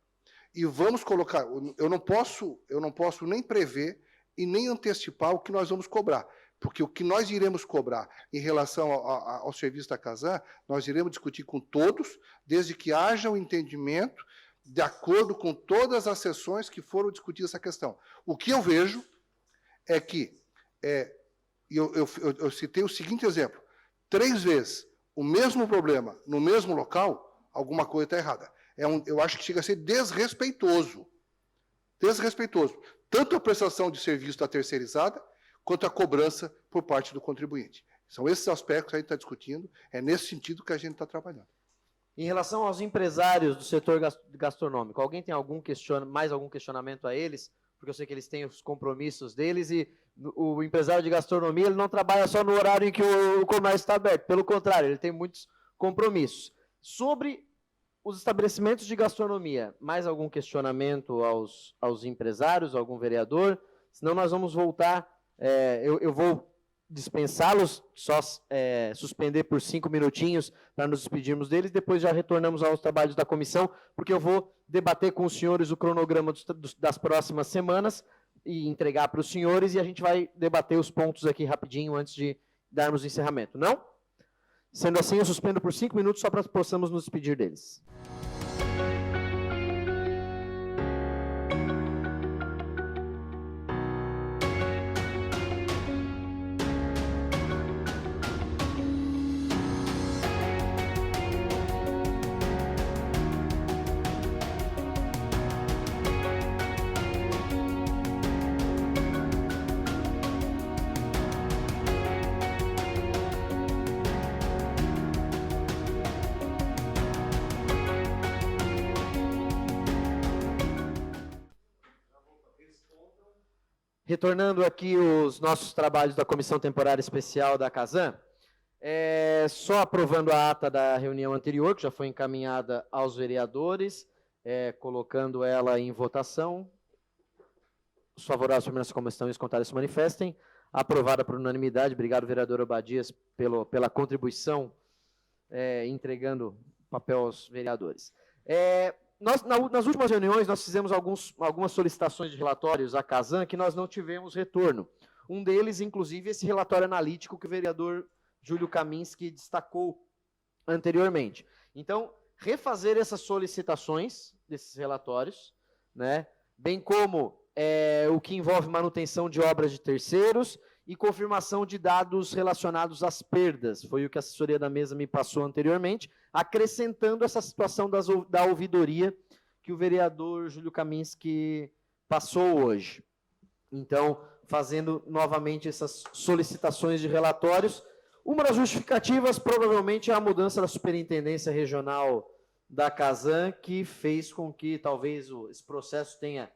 e vamos colocar, eu não posso nem prever e nem antecipar o que nós vamos cobrar, porque o que nós iremos cobrar em relação ao serviço da Casan, nós iremos discutir com todos, desde que haja um entendimento de acordo com todas as sessões que foram discutidas essa questão. O que eu vejo é que, eu citei o seguinte exemplo, 3 vezes o mesmo problema no mesmo local, alguma coisa está errada. Eu acho que chega a ser desrespeitoso. Desrespeitoso. Tanto a prestação de serviço está terceirizada, quanto a cobrança por parte do contribuinte. São esses aspectos que a gente está discutindo, é nesse sentido que a gente está trabalhando. Em relação aos empresários do setor gastronômico, alguém tem mais algum questionamento a eles? Porque eu sei que eles têm os compromissos deles e o empresário de gastronomia ele não trabalha só no horário em que o comércio está aberto. Pelo contrário, ele tem muitos compromissos. Sobre os estabelecimentos de gastronomia, mais algum questionamento aos empresários, algum vereador? Senão nós vamos voltar, eu vou dispensá-los, só suspender por 5 minutinhos para nos despedirmos deles, depois já retornamos aos trabalhos da comissão, porque eu vou debater com os senhores o cronograma das próximas semanas e entregar para os senhores, e a gente vai debater os pontos aqui rapidinho antes de darmos o encerramento. Não? Sendo assim, eu suspendo por 5 minutos só para que possamos nos despedir deles. Retornando aqui os nossos trabalhos da Comissão Temporária Especial da Casan, só aprovando a ata da reunião anterior, que já foi encaminhada aos vereadores, colocando ela em votação. Os favoráveis à nessa comissão e os contrários se manifestem. Aprovada por unanimidade. Obrigado, vereador Obadias, pela contribuição, entregando papel aos vereadores. Nas últimas reuniões, nós fizemos algumas solicitações de relatórios à Casan que nós não tivemos retorno. Um deles, inclusive, esse relatório analítico que o vereador Júlio Kaminski destacou anteriormente. Então, refazer essas solicitações desses relatórios, né, bem como o que envolve manutenção de obras de terceiros e confirmação de dados relacionados às perdas. Foi o que a assessoria da mesa me passou anteriormente, acrescentando essa situação da ouvidoria que o vereador Júlio Kaminski passou hoje. Então, fazendo novamente essas solicitações de relatórios. Uma das justificativas, provavelmente, é a mudança da superintendência regional da Casan, que fez com que talvez esse processo tenha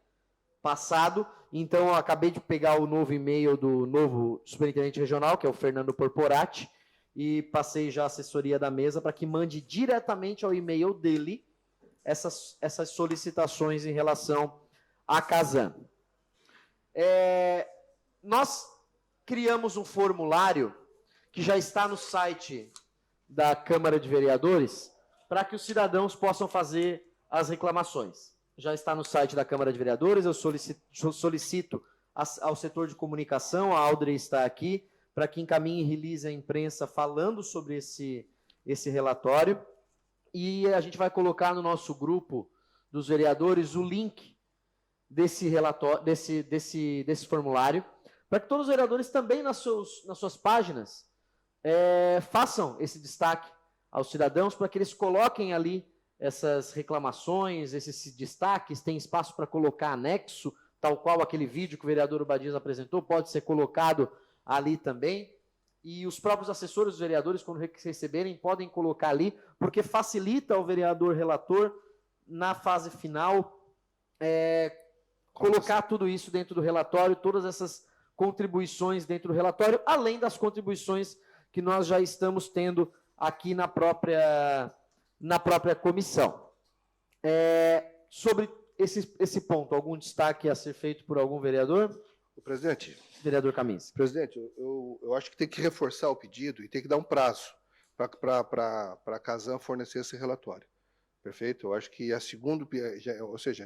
passado. Então, eu acabei de pegar o novo e-mail do novo superintendente regional, que é o Fernando Porporati, e passei já a assessoria da mesa para que mande diretamente ao e-mail dele essas solicitações em relação à Casan. Nós criamos um formulário que já está no site da Câmara de Vereadores para que os cidadãos possam fazer as reclamações. Já está no site da Câmara de Vereadores, eu solicito ao setor de comunicação, a Audrey está aqui, para que encaminhe e release a imprensa falando sobre esse relatório. e a gente vai colocar no nosso grupo dos vereadores o link desse relatório, desse formulário, para que todos os vereadores também nas suas páginas façam esse destaque aos cidadãos, para que eles coloquem ali essas reclamações, esses destaques, tem espaço para colocar anexo, tal qual aquele vídeo que o vereador Obadias apresentou, pode ser colocado ali também. E os próprios assessores dos vereadores, quando receberem, podem colocar ali, porque facilita ao vereador relator, na fase final, colocar tudo isso dentro do relatório, todas essas contribuições dentro do relatório, além das contribuições que nós já estamos tendo aqui na própria comissão. Sobre esse ponto, algum destaque a ser feito por algum vereador? Presidente. Vereador Kaminski. Presidente, eu acho que tem que reforçar o pedido e tem que dar um prazo para a Casan fornecer esse relatório. Perfeito? Eu acho que já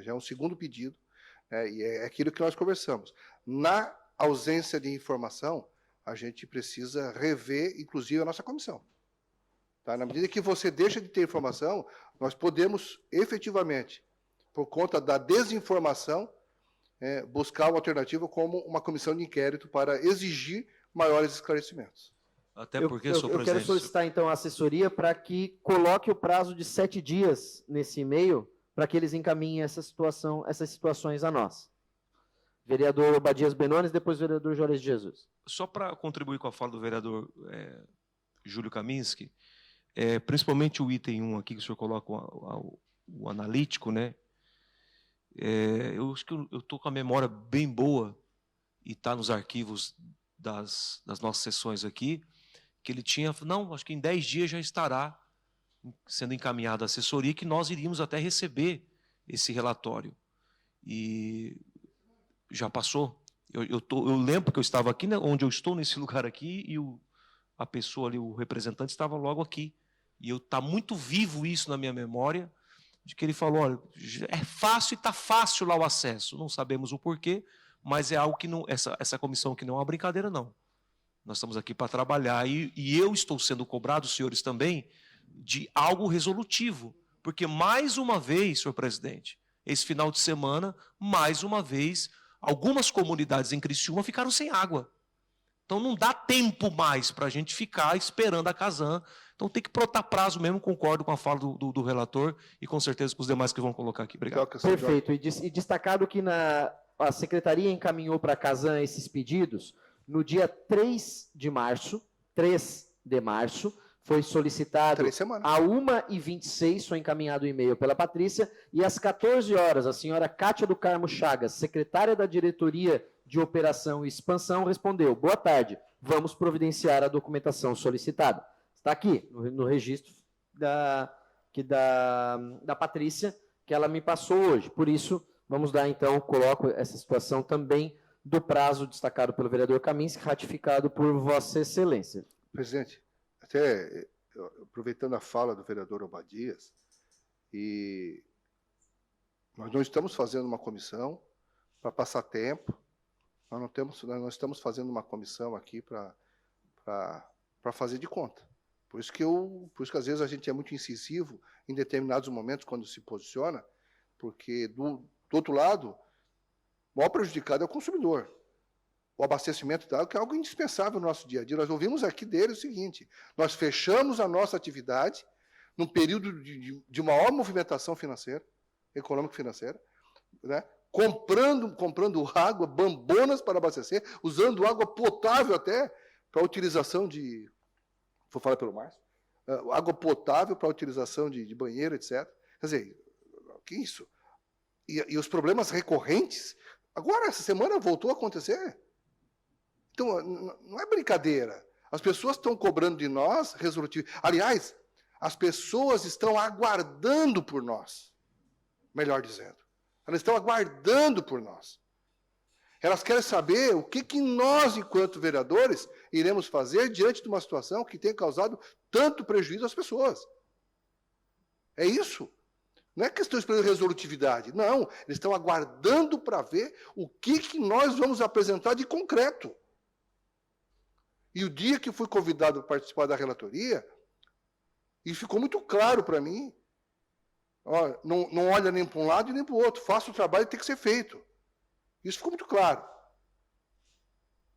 é um segundo pedido, né, e é aquilo que nós conversamos. Na ausência de informação, a gente precisa rever, inclusive, a nossa comissão. Tá? Na medida que você deixa de ter informação, nós podemos, efetivamente, por conta da desinformação, buscar uma alternativa como uma comissão de inquérito para exigir maiores esclarecimentos. Até porque, senhor presidente... Eu quero solicitar, então, a assessoria para que coloque o prazo de 7 dias nesse e-mail, para que eles encaminhem essas situações a nós. Vereador Obadias Benones, depois o vereador Jorge de Jesus. Só para contribuir com a fala do vereador Júlio Kaminski, principalmente o item 1 aqui, que o senhor coloca o analítico, né? Eu acho que eu estou com a memória bem boa, e está nos arquivos das nossas sessões aqui, que ele tinha, acho que em 10 dias já estará sendo encaminhado à assessoria, que nós iríamos até receber esse relatório. E já passou. Eu lembro que eu estava aqui, né, onde eu estou, nesse lugar aqui, e a pessoa ali, o representante, estava logo aqui. E está muito vivo isso na minha memória, de que ele falou, olha, é fácil e está fácil lá o acesso. Não sabemos o porquê, mas é algo que não, essa comissão aqui não é uma brincadeira, não. Nós estamos aqui para trabalhar, e eu estou sendo cobrado, os senhores também, de algo resolutivo. Porque, mais uma vez, senhor presidente, esse final de semana, mais uma vez, algumas comunidades em Criciúma ficaram sem água. Então não dá tempo mais para a gente ficar esperando a Casan. Então tem que botar prazo mesmo, concordo com a fala do relator e com certeza com os demais que vão colocar aqui. Obrigado. Perfeito. E destacado que a Secretaria encaminhou para a Casan esses pedidos no dia 3 de março, foi solicitado a 1h26, foi encaminhado o e-mail pela Patrícia, e às 14 horas, a senhora Cátia do Carmo Chagas, secretária da Diretoria de Operação e Expansão, respondeu, boa tarde, vamos providenciar a documentação solicitada. Está aqui, no registro da Patrícia, que ela me passou hoje. Por isso, vamos dar, então, coloco essa situação também do prazo destacado pelo vereador Kaminski, ratificado por Vossa Excelência. Presidente, até aproveitando a fala do vereador Obadias, e nós não estamos fazendo uma comissão para passar tempo, nós não estamos fazendo uma comissão aqui para fazer de conta. Por isso que às vezes a gente é muito incisivo em determinados momentos quando se posiciona, porque do outro lado, o maior prejudicado é o consumidor. O abastecimento da água, que é algo indispensável no nosso dia a dia. Nós ouvimos aqui dele o seguinte, nós fechamos a nossa atividade num período de maior movimentação financeira, econômico-financeira, né? comprando água, bambonas para abastecer, usando água potável até para utilização de... Vou falar pelo Márcio. Água potável para utilização de banheiro, etc. Quer dizer, que isso? E os problemas recorrentes, agora, essa semana, voltou a acontecer. Então, não é brincadeira. As pessoas estão cobrando de nós resolutivo. Aliás, as pessoas estão aguardando por nós. Melhor dizendo. Elas estão aguardando por nós. Elas querem saber o que nós, enquanto vereadores, iremos fazer diante de uma situação que tem causado tanto prejuízo às pessoas. É isso. Não é questão de resolutividade. Não, eles estão aguardando para ver o que nós vamos apresentar de concreto. E o dia que fui convidado para participar da relatoria, E ficou muito claro para mim. Ó, não olha nem para um lado e nem para o outro. Faça o trabalho que tem que ser feito. Isso ficou muito claro.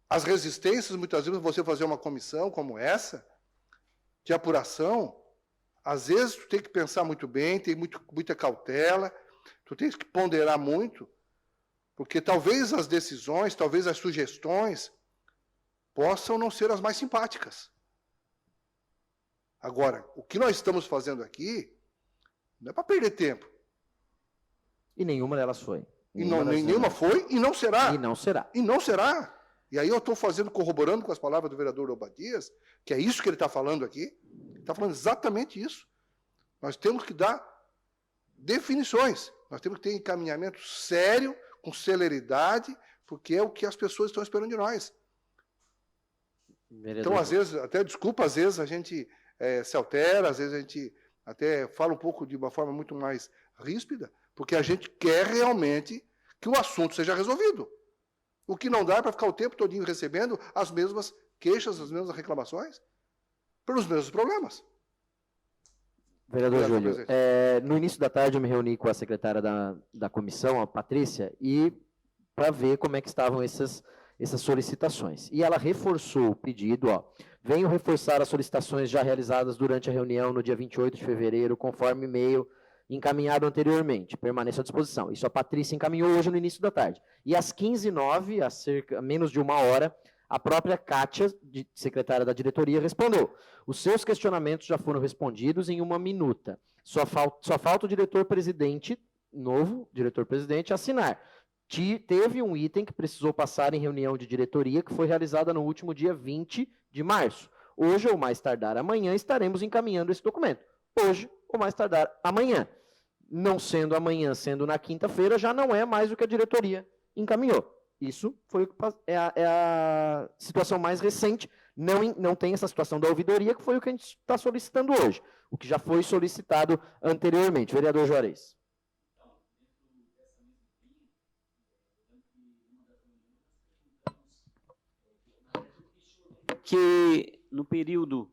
As resistências, muitas vezes, você fazer uma comissão como essa, de apuração, às vezes tu tem que pensar muito bem, tem muita cautela, tu tem que ponderar muito, porque talvez as decisões, talvez as sugestões possam não ser as mais simpáticas. Agora, o que nós estamos fazendo aqui não é para perder tempo. E nenhuma delas foi. E nenhuma foi e não será. E não será. E não será. E aí eu estou corroborando com as palavras do vereador Obadias, que é isso que ele está falando aqui. Ele está falando exatamente isso. Nós temos que dar definições. Nós temos que ter encaminhamento sério, com celeridade, porque é o que as pessoas estão esperando de nós. Vereador. Então, às vezes, até desculpa, às vezes a gente se altera, às vezes a gente até fala um pouco de uma forma muito mais ríspida, porque a gente quer realmente que o assunto seja resolvido. O que não dá é para ficar o tempo todinho recebendo as mesmas queixas, as mesmas reclamações, pelos mesmos problemas. Vereador Obrigado, Júlio, presidente. no início da tarde eu me reuni com a secretária da comissão, a Patrícia, e para ver como é que estavam essas solicitações. E ela reforçou o pedido, venho reforçar as solicitações já realizadas durante a reunião no dia 28 de fevereiro, conforme e-mail encaminhado anteriormente. Permaneço à disposição. Isso a Patrícia encaminhou hoje no início da tarde. E às 15h09, a menos de uma hora, a própria Kátia, secretária da diretoria, respondeu. Os seus questionamentos já foram respondidos em uma minuta. Só falta o diretor-presidente, novo diretor-presidente, assinar. Teve um item que precisou passar em reunião de diretoria, que foi realizada no último dia 20 de março. Hoje, ou mais tardar amanhã, estaremos encaminhando esse documento. Hoje, ou mais tardar amanhã. Não sendo amanhã, sendo na quinta-feira, já não é mais o que a diretoria encaminhou. Isso é a situação mais recente. Não tem essa situação da ouvidoria, que foi o que a gente está solicitando hoje. O que já foi solicitado anteriormente. Vereador Juarez. Que no período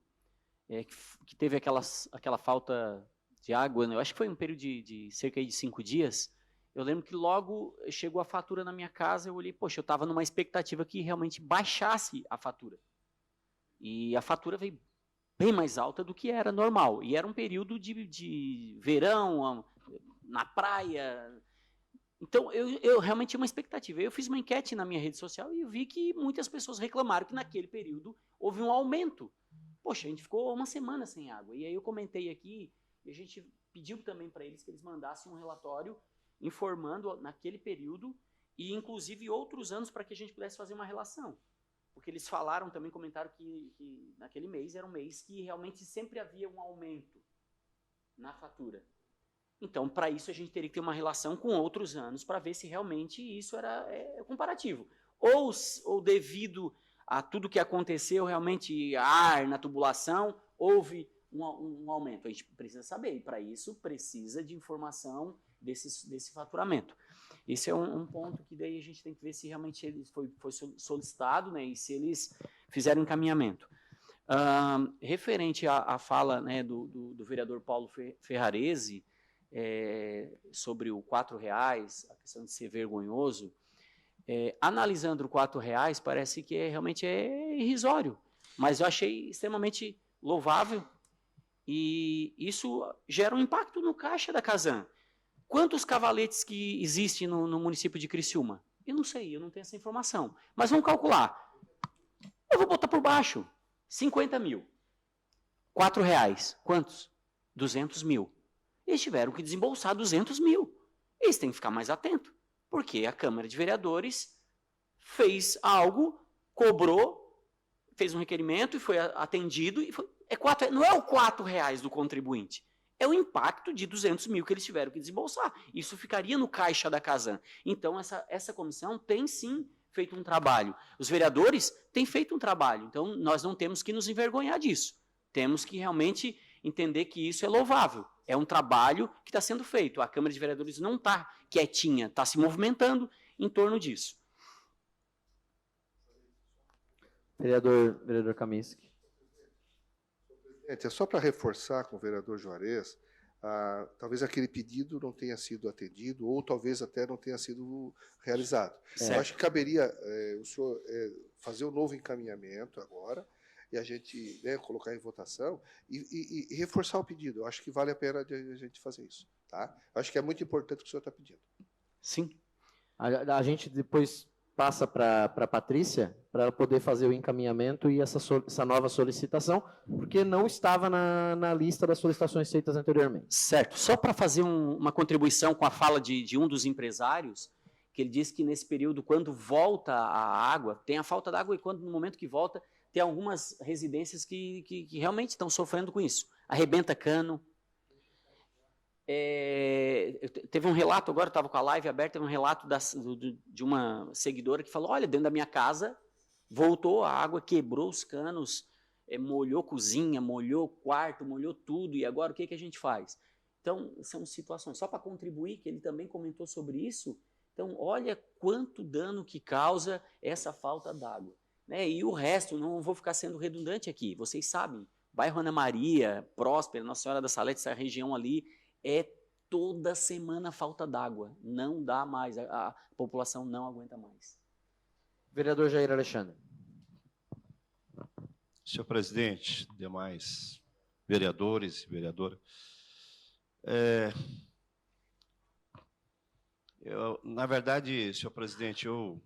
que teve aquela falta de água, né, eu acho que foi um período de cerca de 5 dias, eu lembro que logo chegou a fatura na minha casa, eu olhei, poxa, eu estava numa expectativa que realmente baixasse a fatura. E a fatura veio bem mais alta do que era normal. E era um período de verão, na praia. Então, eu realmente tinha uma expectativa. Eu fiz uma enquete na minha rede social e eu vi que muitas pessoas reclamaram que naquele período houve um aumento. Poxa, a gente ficou uma semana sem água. E aí eu comentei aqui, e a gente pediu também para eles que eles mandassem um relatório informando naquele período e, inclusive, outros anos para que a gente pudesse fazer uma relação. Porque eles falaram também, comentaram que naquele mês era um mês que realmente sempre havia um aumento na fatura. Então, para isso, a gente teria que ter uma relação com outros anos para ver se realmente isso era comparativo. Ou devido a tudo que aconteceu, realmente, ar na tubulação, houve um aumento. A gente precisa saber, e para isso precisa de informação desse faturamento. Esse é um ponto que daí a gente tem que ver se realmente ele foi solicitado, né, e se eles fizeram encaminhamento. Referente à fala, né, do vereador Paulo Ferrarese, sobre o R$4, a questão de ser vergonhoso, analisando o R$4, parece que realmente é irrisório, mas eu achei extremamente louvável e isso gera um impacto no caixa da Casan. Quantos cavaletes que existem no município de Criciúma? Eu não sei, eu não tenho essa informação, mas vamos calcular. Eu vou botar por baixo, 50 mil. R$4, quantos? 200 mil. Eles tiveram que desembolsar 200 mil. Eles têm que ficar mais atentos, porque a Câmara de Vereadores fez algo, cobrou, fez um requerimento e foi atendido. E não é o R$4 do contribuinte, é o impacto de 200 mil que eles tiveram que desembolsar. Isso ficaria no caixa da Casan. Então, essa comissão tem sim feito um trabalho. Os vereadores têm feito um trabalho. Então, nós não temos que nos envergonhar disso. Temos que realmente entender que isso é louvável. É um trabalho que está sendo feito. A Câmara de Vereadores não está quietinha, está se movimentando em torno disso. Vereador Kaminski. É só para reforçar com o vereador Juarez, talvez aquele pedido não tenha sido atendido ou talvez até não tenha sido realizado. Eu acho que caberia o senhor fazer um novo encaminhamento agora e a gente, né, colocar em votação e reforçar o pedido. Eu acho que vale a pena a gente fazer isso. Tá? Eu acho que é muito importante o que o senhor está pedindo. Sim. A gente depois passa para a Patrícia, para ela poder fazer o encaminhamento e essa nova solicitação, porque não estava na lista das solicitações feitas anteriormente. Certo. Só para fazer uma contribuição com a fala de um dos empresários, que ele disse que nesse período, quando volta a água, tem a falta d'água e quando no momento que volta, tem algumas residências que realmente estão sofrendo com isso. Arrebenta cano. Teve um relato, agora eu estava com a live aberta, teve um relato de uma seguidora que falou, olha, dentro da minha casa voltou a água, quebrou os canos, molhou cozinha, molhou quarto, molhou tudo, e agora o que a gente faz? Então, são situações, só para contribuir, que ele também comentou sobre isso, então olha quanto dano que causa essa falta d'água. Né? E o resto, não vou ficar sendo redundante aqui, vocês sabem, bairro Ana Maria, Próspera, Nossa Senhora da Salete, essa região ali, toda semana falta d'água. Não dá mais. A população não aguenta mais. Vereador Jair Alexandre. Senhor presidente, demais vereadores e vereadoras, na verdade, senhor presidente, eu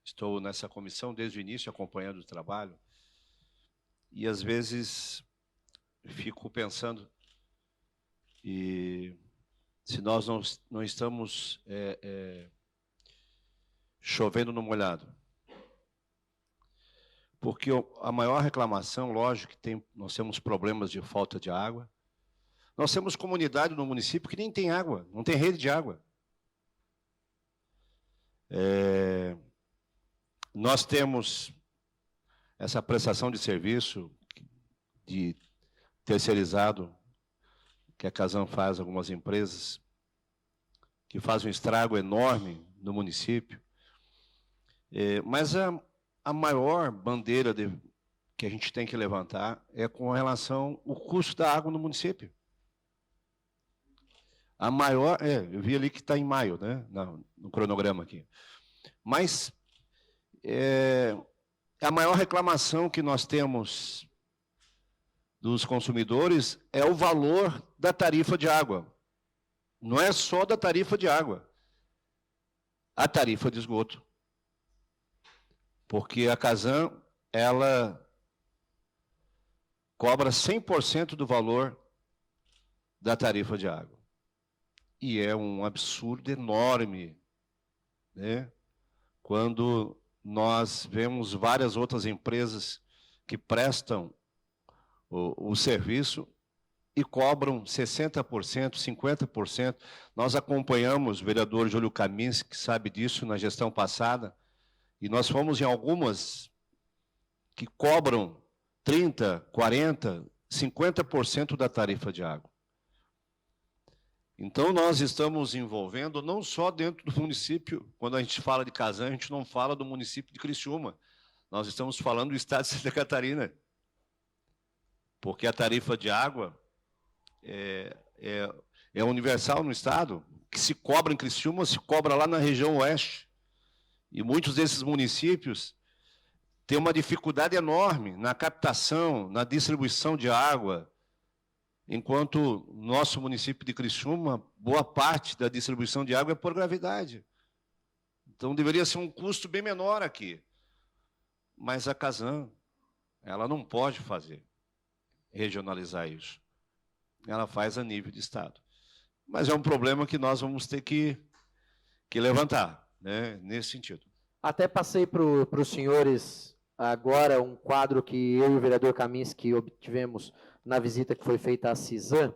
estou nessa comissão desde o início acompanhando o trabalho e às vezes fico pensando e se nós não estamos chovendo no molhado. Porque a maior reclamação, lógico, que nós temos problemas de falta de água. Nós temos comunidade no município que nem tem água, não tem rede de água. Nós temos essa prestação de serviço de terceirizado, que a Casan faz, algumas empresas, que fazem um estrago enorme no município. Mas a maior bandeira que a gente tem que levantar é com relação ao custo da água no município. A maior, eu vi ali que está em maio, né, no cronograma aqui. Mas a maior reclamação que nós temos dos consumidores é o valor da tarifa de água. Não é só da tarifa de água, a tarifa de esgoto. Porque a Casan, ela cobra 100% do valor da tarifa de água. E é um absurdo enorme, né? Quando nós vemos várias outras empresas que prestam o serviço e cobram 60%, 50%. Nós acompanhamos o vereador Júlio Kaminski, que sabe disso na gestão passada, e nós fomos em algumas que cobram 30%, 40%, 50% da tarifa de água. Então, nós estamos envolvendo não só dentro do município, quando a gente fala de Casan, a gente não fala do município de Criciúma, nós estamos falando do estado de Santa Catarina. Porque a tarifa de água é universal no estado, que se cobra em Criciúma, se cobra lá na região oeste. E muitos desses municípios têm uma dificuldade enorme na captação, na distribuição de água, enquanto nosso município de Criciúma, boa parte da distribuição de água é por gravidade. Então, deveria ser um custo bem menor aqui. Mas a Casan, ela não pode regionalizar isso. Ela faz a nível de estado. Mas é um problema que nós vamos ter que levantar, né, nesse sentido. Até passei para os senhores agora um quadro que eu e o vereador Kaminski obtivemos na visita que foi feita à CISAM,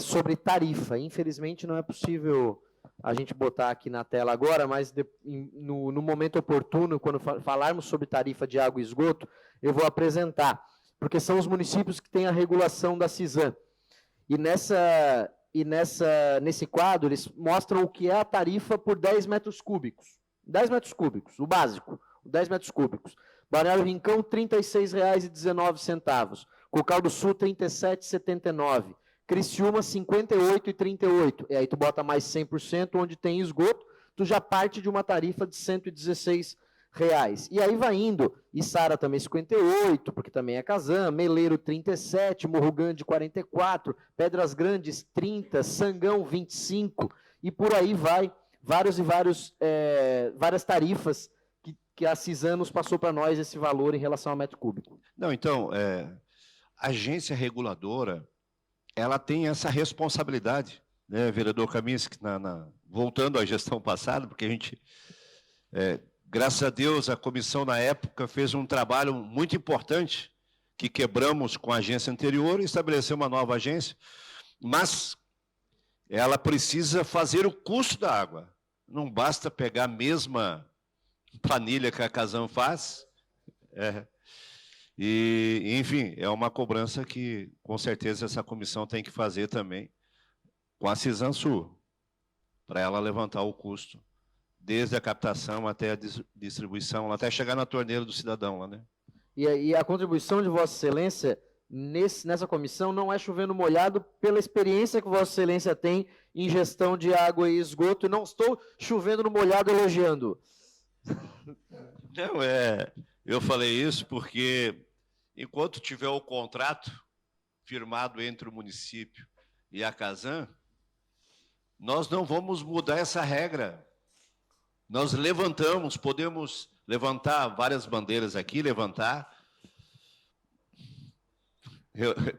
sobre tarifa. Infelizmente não é possível a gente botar aqui na tela agora, mas no momento oportuno, quando falarmos sobre tarifa de água e esgoto, eu vou apresentar, porque são os municípios que têm a regulação da CISAM. E nesse quadro, eles mostram o que é a tarifa por 10 metros cúbicos. 10 metros cúbicos, o básico, 10 metros cúbicos. Balneário Rincão, R$ 36,19. Cocal do Sul, R$ 37,79. Criciúma, R$ 58,38. E aí tu bota mais 100%, onde tem esgoto, tu já parte de uma tarifa de R$ 116. E aí vai indo, Içara também 58, porque também é Casan, Meleiro 37, Morro Grande 44, Pedras Grandes 30, Sangão 25, e por aí vai, várias tarifas que a Cisan nos passou para nós esse valor em relação ao metro cúbico. Não, então, a agência reguladora, ela tem essa responsabilidade, né, vereador Kaminski, voltando à gestão passada, porque a gente... graças a Deus, a comissão, na época, fez um trabalho muito importante, que quebramos com a agência anterior e estabeleceu uma nova agência, mas ela precisa fazer o custo da água. Não basta pegar a mesma planilha que a Casan faz. Enfim, é uma cobrança que, com certeza, essa comissão tem que fazer também com a Cisan Sul, para ela levantar o custo, desde a captação até a distribuição, até chegar na torneira do cidadão lá, né? E a contribuição de Vossa Excelência nessa comissão não é chovendo molhado pela experiência que Vossa Excelência tem em gestão de água e esgoto, e não estou chovendo no molhado elogiando. Não, eu falei isso porque, enquanto tiver o contrato firmado entre o município e a Casan, nós não vamos mudar essa regra. Nós levantamos, podemos levantar várias bandeiras aqui,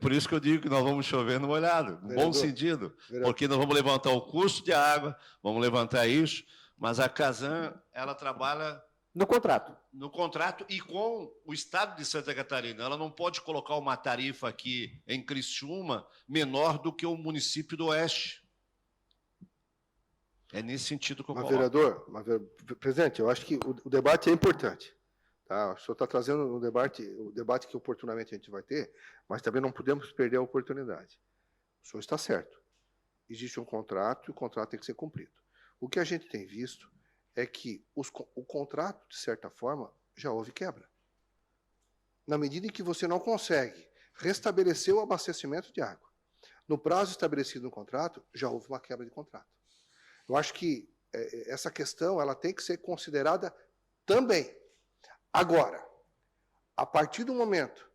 por isso que eu digo que nós vamos chover no molhado, no bom sentido, porque nós vamos levantar o custo de água, vamos levantar isso, mas a Casan, ela trabalha... No contrato. No contrato e com o Estado de Santa Catarina. Ela não pode colocar uma tarifa aqui em Criciúma menor do que o município do Oeste. É nesse sentido que eu coloco. Vereador, presidente, eu acho que o debate é importante. Tá? O senhor está trazendo o debate que oportunamente a gente vai ter, mas também não podemos perder a oportunidade. O senhor está certo. Existe um contrato e o contrato tem que ser cumprido. O que a gente tem visto é que o contrato, de certa forma, já houve quebra. Na medida em que você não consegue restabelecer o abastecimento de água no prazo estabelecido no contrato, já houve uma quebra de contrato. Eu acho que essa questão ela tem que ser considerada também. Agora, a partir do momento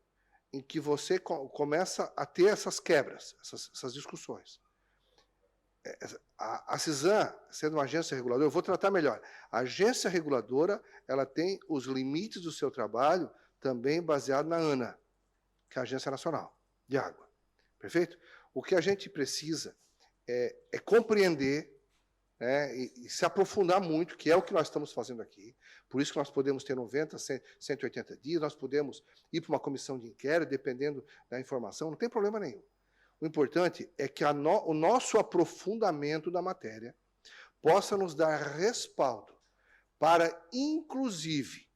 em que você começa a ter essas quebras, essas discussões, a Cisan, sendo uma agência reguladora, eu vou tratar melhor. A agência reguladora ela tem os limites do seu trabalho também baseado na ANA, que é a Agência Nacional de Água. Perfeito? O que a gente precisa é compreender, né, e se aprofundar muito, que é o que nós estamos fazendo aqui. Por isso que nós podemos ter 90, 180 dias, nós podemos ir para uma comissão de inquérito, dependendo da informação, não tem problema nenhum. O importante é que o nosso aprofundamento da matéria possa nos dar respaldo para, inclusive,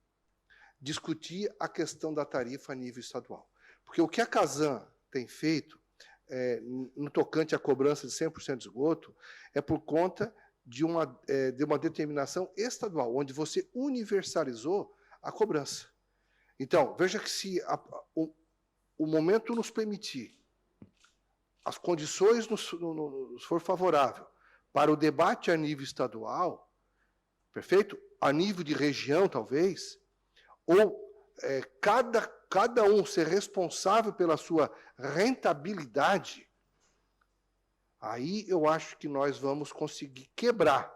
discutir a questão da tarifa a nível estadual. Porque o que a Casan tem feito, no tocante à cobrança de 100% de esgoto, é por conta de uma determinação estadual, onde você universalizou a cobrança. Então, veja que se o momento nos permitir, as condições nos for favorável para o debate a nível estadual, perfeito? A nível de região, talvez, ou cada um ser responsável pela sua rentabilidade, aí eu acho que nós vamos conseguir quebrar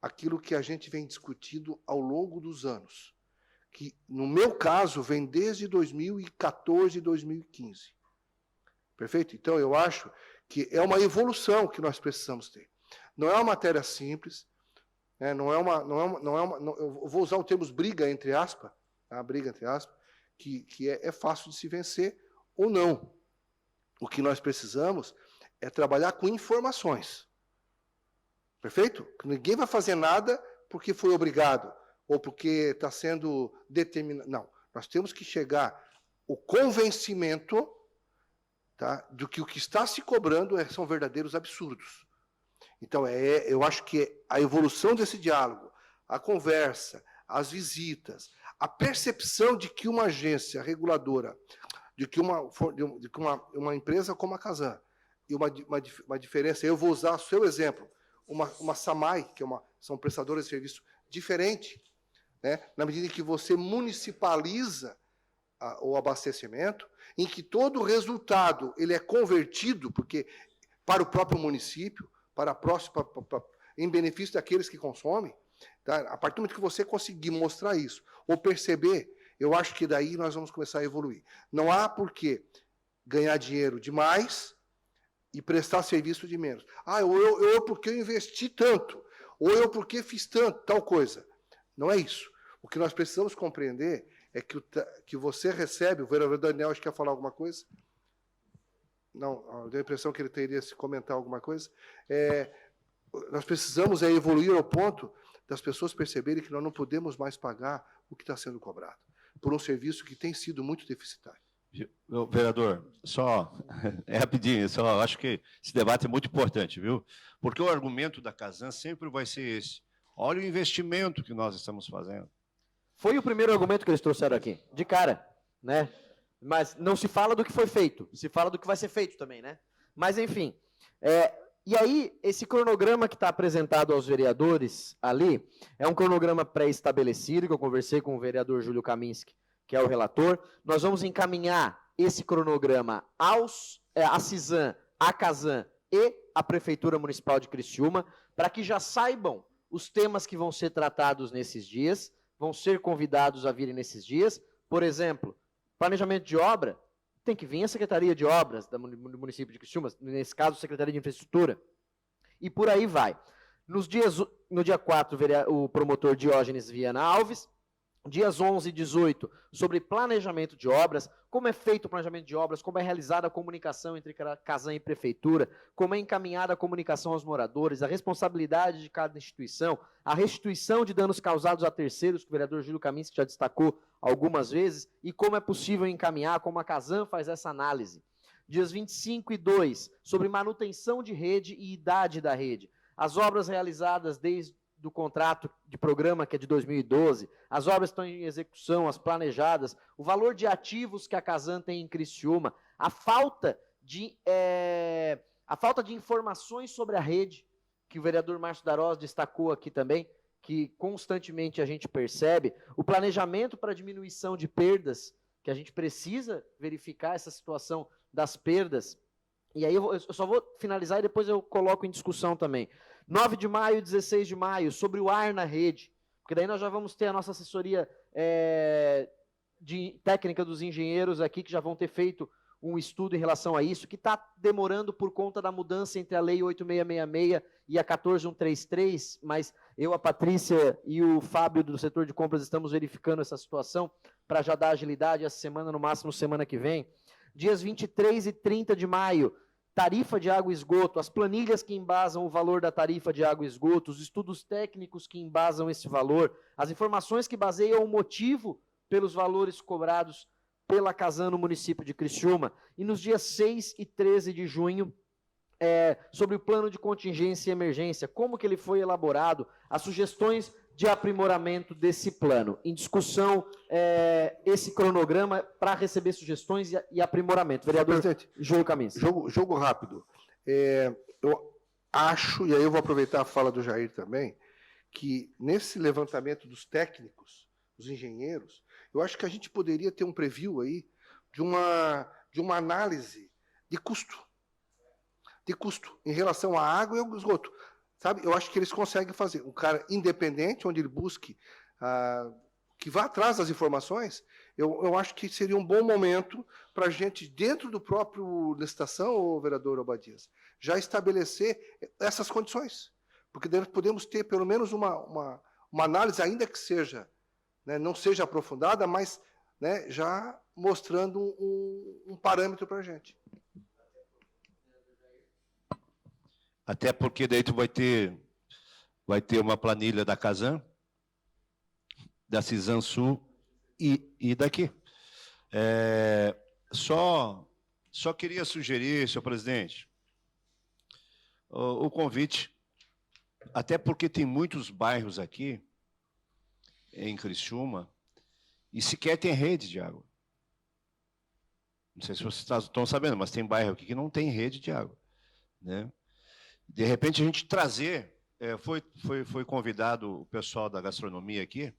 aquilo que a gente vem discutindo ao longo dos anos, que, no meu caso, vem desde 2014 e 2015. Perfeito? Então, eu acho que é uma evolução que nós precisamos ter. Não é uma matéria simples, né? Eu vou usar o termo briga, entre aspas, tá? Briga, entre aspas, que é fácil de se vencer ou não. O que nós precisamos é trabalhar com informações. Perfeito? Ninguém vai fazer nada porque foi obrigado ou porque está sendo determinado. Não. Nós temos que chegar ao convencimento, tá, do que o que está se cobrando são verdadeiros absurdos. Então, eu acho que a evolução desse diálogo, a conversa, as visitas, A percepção de que uma agência reguladora, de que uma empresa como a Casan, e uma diferença, eu vou usar o seu exemplo, uma SAMAI, são prestadoras de serviço diferente, né, na medida em que você municipaliza o abastecimento, em que todo o resultado ele é convertido para o próprio município, em benefício daqueles que consomem. Tá? A partir do momento que você conseguir mostrar isso, ou perceber, eu acho que daí nós vamos começar a evoluir. Não há por que ganhar dinheiro demais e prestar serviço de menos. Eu porque eu investi tanto, ou eu porque fiz tanto, tal coisa. Não é isso. O que nós precisamos compreender é que você recebe, o vereador Daniel acho que quer falar alguma coisa? Não, deu a impressão que ele teria se comentar alguma coisa. Nós precisamos evoluir ao ponto das pessoas perceberem que nós não podemos mais pagar o que está sendo cobrado, por um serviço que tem sido muito deficitário. Vereador, rapidinho, acho que esse debate é muito importante, viu? Porque o argumento da Casan sempre vai ser esse. Olha o investimento que nós estamos fazendo. Foi o primeiro argumento que eles trouxeram aqui, de cara, né? Mas não se fala do que foi feito, se fala do que vai ser feito também, né? Mas, enfim, e aí, esse cronograma que está apresentado aos vereadores ali, é um cronograma pré-estabelecido, que eu conversei com o vereador Júlio Kaminski, que é o relator. Nós vamos encaminhar esse cronograma à CISAM, à Casan e à Prefeitura Municipal de Criciúma, para que já saibam os temas que vão ser tratados nesses dias, vão ser convidados a virem nesses dias. Por exemplo, planejamento de obra, tem que vir a Secretaria de Obras do município de Criciúma, nesse caso, a Secretaria de Infraestrutura, e por aí vai. No dia 4, o promotor Diógenes Viana Alves, dias 11 e 18, sobre planejamento de obras, como é feito o planejamento de obras, como é realizada a comunicação entre Casan e Prefeitura, como é encaminhada a comunicação aos moradores, a responsabilidade de cada instituição, a restituição de danos causados a terceiros, que o vereador Júlio Kaminski já destacou algumas vezes, e como é possível encaminhar, como a Casan faz essa análise. Dias 25 e 2, sobre manutenção de rede e idade da rede. As obras realizadas desde do contrato de programa, que é de 2012, as obras estão em execução, as planejadas, o valor de ativos que a Casan tem em Criciúma, a falta de informações sobre a rede, que o vereador Márcio Darós destacou aqui também, que constantemente a gente percebe, o planejamento para diminuição de perdas, que a gente precisa verificar essa situação das perdas, e aí eu só vou finalizar e depois eu coloco em discussão também. 9 de maio e 16 de maio, sobre o ar na rede, porque daí nós já vamos ter a nossa assessoria de técnica dos engenheiros aqui, que já vão ter feito um estudo em relação a isso, que está demorando por conta da mudança entre a Lei 8666 e a 14133, mas eu, a Patrícia e o Fábio do setor de compras estamos verificando essa situação para já dar agilidade essa semana, no máximo semana que vem. Dias 23 e 30 de maio, tarifa de água e esgoto, as planilhas que embasam o valor da tarifa de água e esgoto, os estudos técnicos que embasam esse valor, as informações que baseiam o motivo pelos valores cobrados pela Casan no município de Criciúma. E nos dias 6 e 13 de junho, sobre o plano de contingência e emergência, como que ele foi elaborado, as sugestões de aprimoramento desse plano. Em discussão, esse cronograma para receber sugestões e aprimoramento. Vereador Júlio Kaminski. Jogo rápido. Eu acho, e aí eu vou aproveitar a fala do Jair também, que nesse levantamento dos técnicos, dos engenheiros, eu acho que a gente poderia ter um preview aí de uma análise de custo em relação à água e ao esgoto. Sabe? Eu acho que eles conseguem fazer. Um cara independente, onde ele busque, que vá atrás das informações, eu acho que seria um bom momento para a gente, dentro do próprio licitação, o vereador Obadias, já estabelecer essas condições. Porque daí nós podemos ter pelo menos uma análise, ainda que seja, né, não seja aprofundada, mas, né, já mostrando um parâmetro para a gente. Até porque daí tu vai ter uma planilha da Casan, da Cisan Sul e daqui. Só queria sugerir, senhor presidente, o convite, até porque tem muitos bairros aqui em Criciúma e sequer tem rede de água. Não sei se vocês estão sabendo, mas tem bairro aqui que não tem rede de água, né? De repente, a gente trazer... foi convidado o pessoal da gastronomia aqui,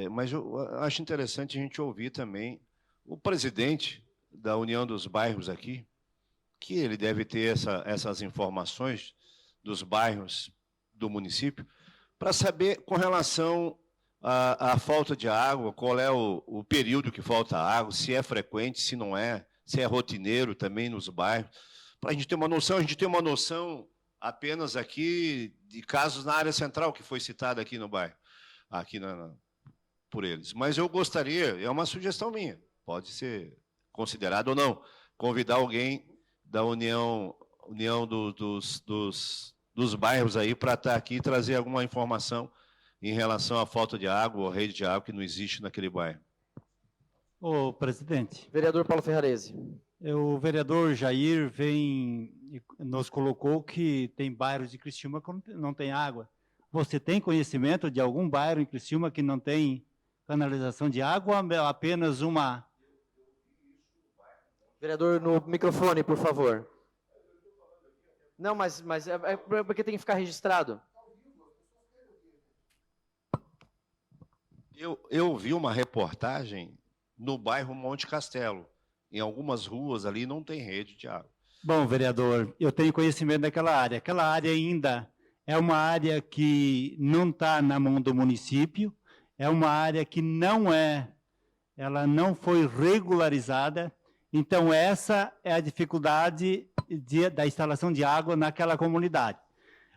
mas eu acho interessante a gente ouvir também o presidente da União dos Bairros aqui, que ele deve ter essas informações dos bairros do município, para saber com relação à falta de água, qual é o período que falta água, se é frequente, se não é, se é rotineiro também nos bairros, para a gente ter uma noção. A gente tem uma noção apenas aqui de casos na área central, que foi citado aqui no bairro, aqui por eles. Mas eu gostaria, é uma sugestão minha, pode ser considerado ou não, convidar alguém da União dos bairros aí para estar aqui e trazer alguma informação em relação à falta de água ou rede de água que não existe naquele bairro. Ô, presidente. Vereador Paulo Ferrarese. O vereador Jair nos colocou que tem bairros de Criciúma que não tem água. Você tem conhecimento de algum bairro em Criciúma que não tem canalização de água ou apenas uma... Vereador, no microfone, por favor. Não, mas é porque tem que ficar registrado. Eu vi uma reportagem no bairro Monte Castelo. Em algumas ruas ali não tem rede de água. Bom, vereador, eu tenho conhecimento daquela área. Aquela área ainda é uma área que não está na mão do município, é uma área que ela não foi regularizada. Então, essa é a dificuldade da instalação de água naquela comunidade.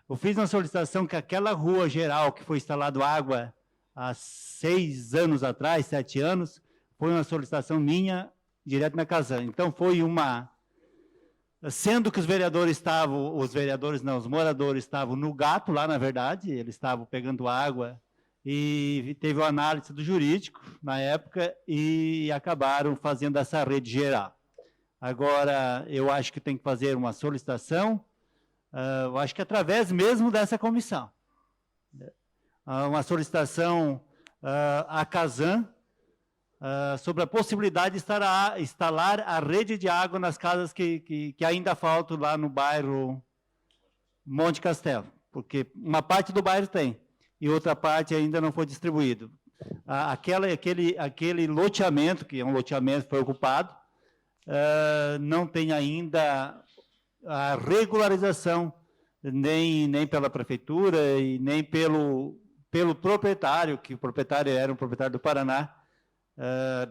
Eu fiz uma solicitação que aquela rua geral que foi instalado água há 6 anos atrás, 7 anos, foi uma solicitação minha direto na Casan. Então, foi uma... Sendo que os moradores estavam no gato lá, na verdade, eles estavam pegando água e teve uma análise do jurídico na época e acabaram fazendo essa rede geral. Agora, eu acho que tem que fazer uma solicitação, eu acho que através mesmo dessa comissão. Uma solicitação à Casan sobre a possibilidade de instalar a rede de água nas casas que ainda faltam lá no bairro Monte Castelo, porque uma parte do bairro tem, e outra parte ainda não foi distribuído. Aquele loteamento, que é um loteamento que foi ocupado, não tem ainda a regularização, nem pela prefeitura e nem pelo proprietário, que o proprietário era um proprietário do Paraná,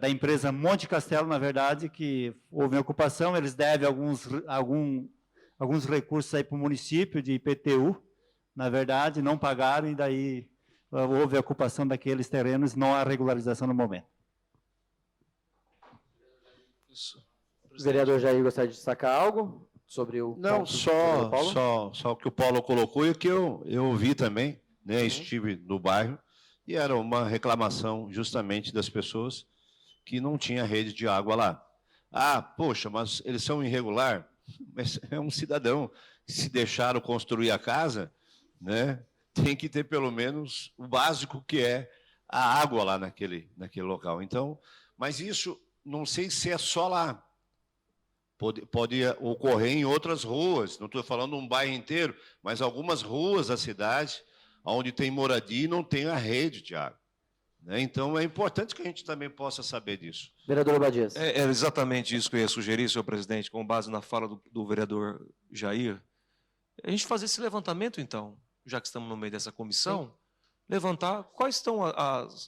da empresa Monte Castelo, na verdade, que houve ocupação. Eles devem alguns recursos aí para o município de IPTU, na verdade, não pagaram, e daí houve a ocupação daqueles terrenos, não há regularização no momento. Isso. Vereador Jair, gostaria de destacar algo sobre o... Não, só o que o Paulo colocou e o que eu vi também, né? Estive no bairro, e era uma reclamação justamente das pessoas que não tinha rede de água lá. Ah, poxa, mas eles são irregular? Mas é um cidadão. Se deixaram construir a casa, né, tem que ter pelo menos o básico, que é a água lá naquele local. Então, mas isso, não sei se é só lá. Pode ocorrer em outras ruas. Não estou falando um bairro inteiro, mas algumas ruas da cidade, onde tem moradia e não tem a rede de água. Né? Então, é importante que a gente também possa saber disso. Vereador Obadias. É exatamente isso que eu ia sugerir, senhor presidente, com base na fala do vereador Jair. A gente fazer esse levantamento, então, já que estamos no meio dessa comissão, levantar quais estão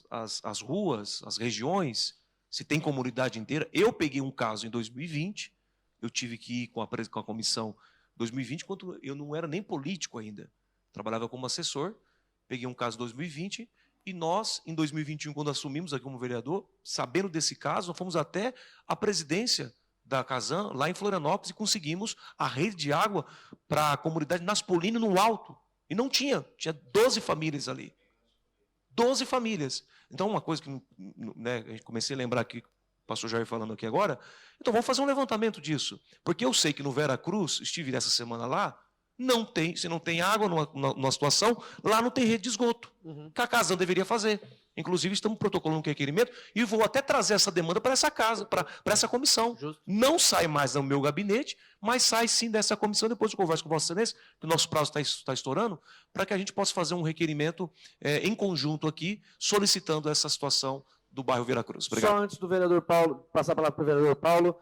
as ruas, as regiões, se tem comunidade inteira. Eu peguei um caso em 2020, eu tive que ir com a comissão em 2020, quando eu não era nem político ainda, trabalhava como assessor. Peguei um caso em 2020 e nós, em 2021, quando assumimos aqui como vereador, sabendo desse caso, nós fomos até a presidência da Casan, lá em Florianópolis, e conseguimos a rede de água para a comunidade Naspolini, no Alto. E não tinha 12 famílias ali. 12 famílias. Então, uma coisa que, né, eu comecei a lembrar aqui, o pastor Jair falando aqui agora, então vamos fazer um levantamento disso. Porque eu sei que no Vera Cruz, estive essa semana lá, Se não tem água numa situação, lá não tem rede de esgoto, que a Casan deveria fazer. Inclusive, estamos protocolando um requerimento e vou até trazer essa demanda para essa casa, para essa comissão. Justo. Não sai mais do meu gabinete, mas sai sim dessa comissão. Depois eu converso com Vossa Excelência, que o nosso prazo está estourando, para que a gente possa fazer um requerimento em conjunto aqui, solicitando essa situação do bairro Veracruz. Obrigado. Só antes do vereador Paulo, passar a palavra para o vereador Paulo,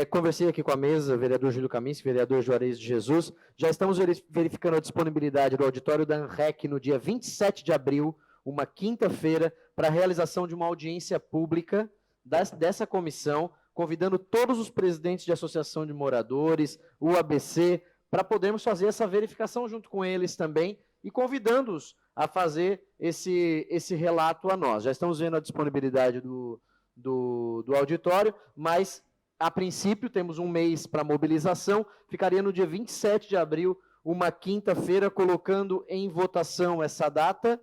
conversei aqui com a mesa, vereador Júlio Kaminski, vereador Juarez de Jesus, já estamos verificando a disponibilidade do auditório da ANREC no dia 27 de abril, uma quinta-feira, para a realização de uma audiência pública dessa comissão, convidando todos os presidentes de associação de moradores, o ABC, para podermos fazer essa verificação junto com eles também e convidando-os a fazer esse relato a nós. Já estamos vendo a disponibilidade do auditório, mas, a princípio, temos um mês para mobilização, ficaria no dia 27 de abril, uma quinta-feira, colocando em votação essa data.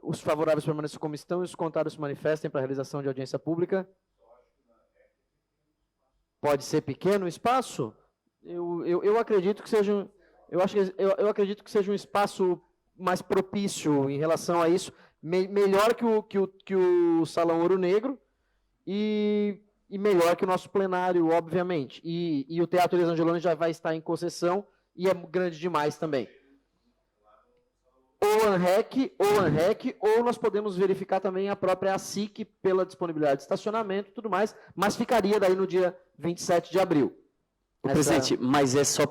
Os favoráveis permaneçam como estão e os contrários se manifestem para a realização de audiência pública. Pode ser pequeno o espaço? Eu acredito que seja, eu acredito que seja um espaço mais propício em relação a isso, melhor que o Salão Ouro Negro e melhor que o nosso plenário, obviamente. E o Teatro Elias Angeloni já vai estar em concessão e é grande demais também. Ou ANREC, ou nós podemos verificar também a própria ASIC pela disponibilidade de estacionamento e tudo mais, mas ficaria daí no dia 27 de abril. Presidente, mas é só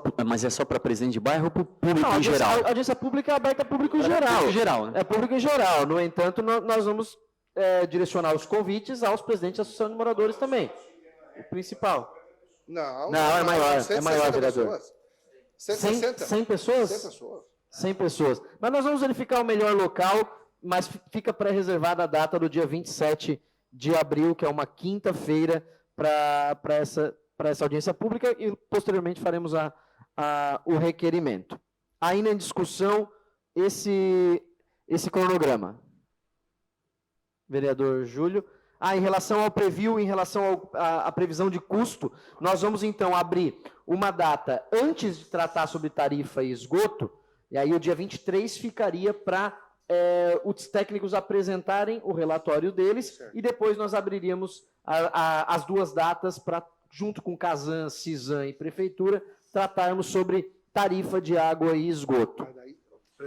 para presidente de bairro ou para o público em geral? A audiência pública é aberta a público em geral. Público geral, né? É público em geral. No entanto, nós vamos direcionar os convites aos presidentes da Associação de Moradores também. O principal. Não, é maior, vereador. 160? 100 pessoas? 100 pessoas. 100 pessoas. Mas nós vamos verificar o melhor local, mas fica pré-reservada a data do dia 27 de abril, que é uma quinta-feira, para essa audiência pública e, posteriormente, faremos o requerimento. Ainda em discussão, esse cronograma. Vereador Júlio. Em relação ao preview, em relação à previsão de custo, nós vamos, então, abrir uma data antes de tratar sobre tarifa e esgoto, e aí o dia 23 ficaria para os técnicos apresentarem o relatório deles, e depois nós abriríamos as duas datas para, junto com Casan, Cisan e Prefeitura, tratarmos sobre tarifa de água e esgoto.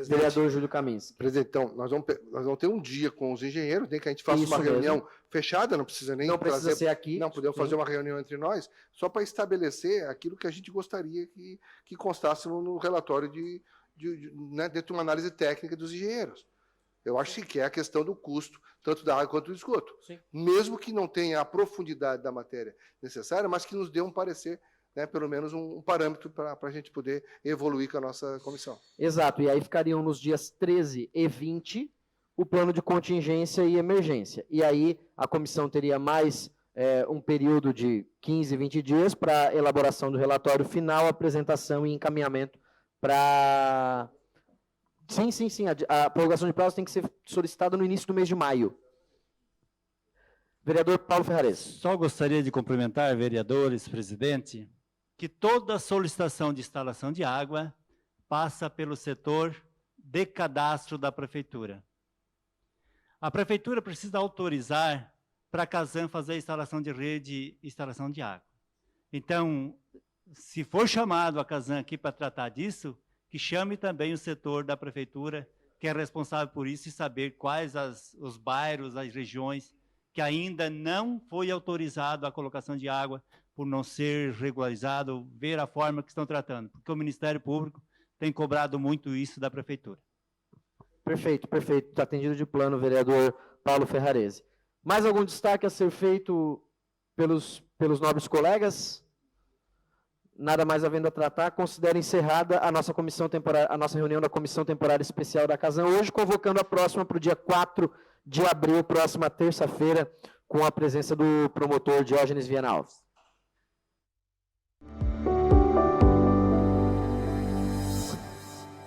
Vereador Júlio Kaminski. Presidente, então, nós vamos ter um dia com os engenheiros, nem que a gente faça uma reunião fechada, não precisa nem precisa ser aqui. Não, podemos fazer uma reunião entre nós, só para estabelecer aquilo que a gente gostaria que constasse no relatório dentro de uma análise técnica dos engenheiros. Eu acho que é a questão do custo, tanto da água quanto do esgoto. Sim. Mesmo que não tenha a profundidade da matéria necessária, mas que nos dê um parecer, pelo menos um parâmetro para a gente poder evoluir com a nossa comissão. Exato, e aí ficariam nos dias 13 e 20 o plano de contingência e emergência. E aí a comissão teria mais um período de 15, 20 dias para elaboração do relatório final, apresentação e encaminhamento para... Sim, a prorrogação de prazo tem que ser solicitada no início do mês de maio. Vereador Paulo Ferrares. Só gostaria de cumprimentar, vereadores, presidente, que toda solicitação de instalação de água passa pelo setor de cadastro da Prefeitura. A Prefeitura precisa autorizar para a Casan fazer a instalação de rede e instalação de água. Então, se for chamado a Casan aqui para tratar disso, que chame também o setor da Prefeitura, que é responsável por isso, e saber quais os bairros, as regiões que ainda não foi autorizado a colocação de água por não ser regularizado, ver a forma que estão tratando, porque o Ministério Público tem cobrado muito isso da Prefeitura. Perfeito. Está atendido de plano, vereador Paulo Ferrarese. Mais algum destaque a ser feito pelos nobres colegas? Nada mais havendo a tratar, considero encerrada a nossa reunião da Comissão Temporária Especial da Casan, hoje convocando a próxima para o dia 4 de abril, próxima terça-feira, com a presença do promotor Diógenes Viana Alves.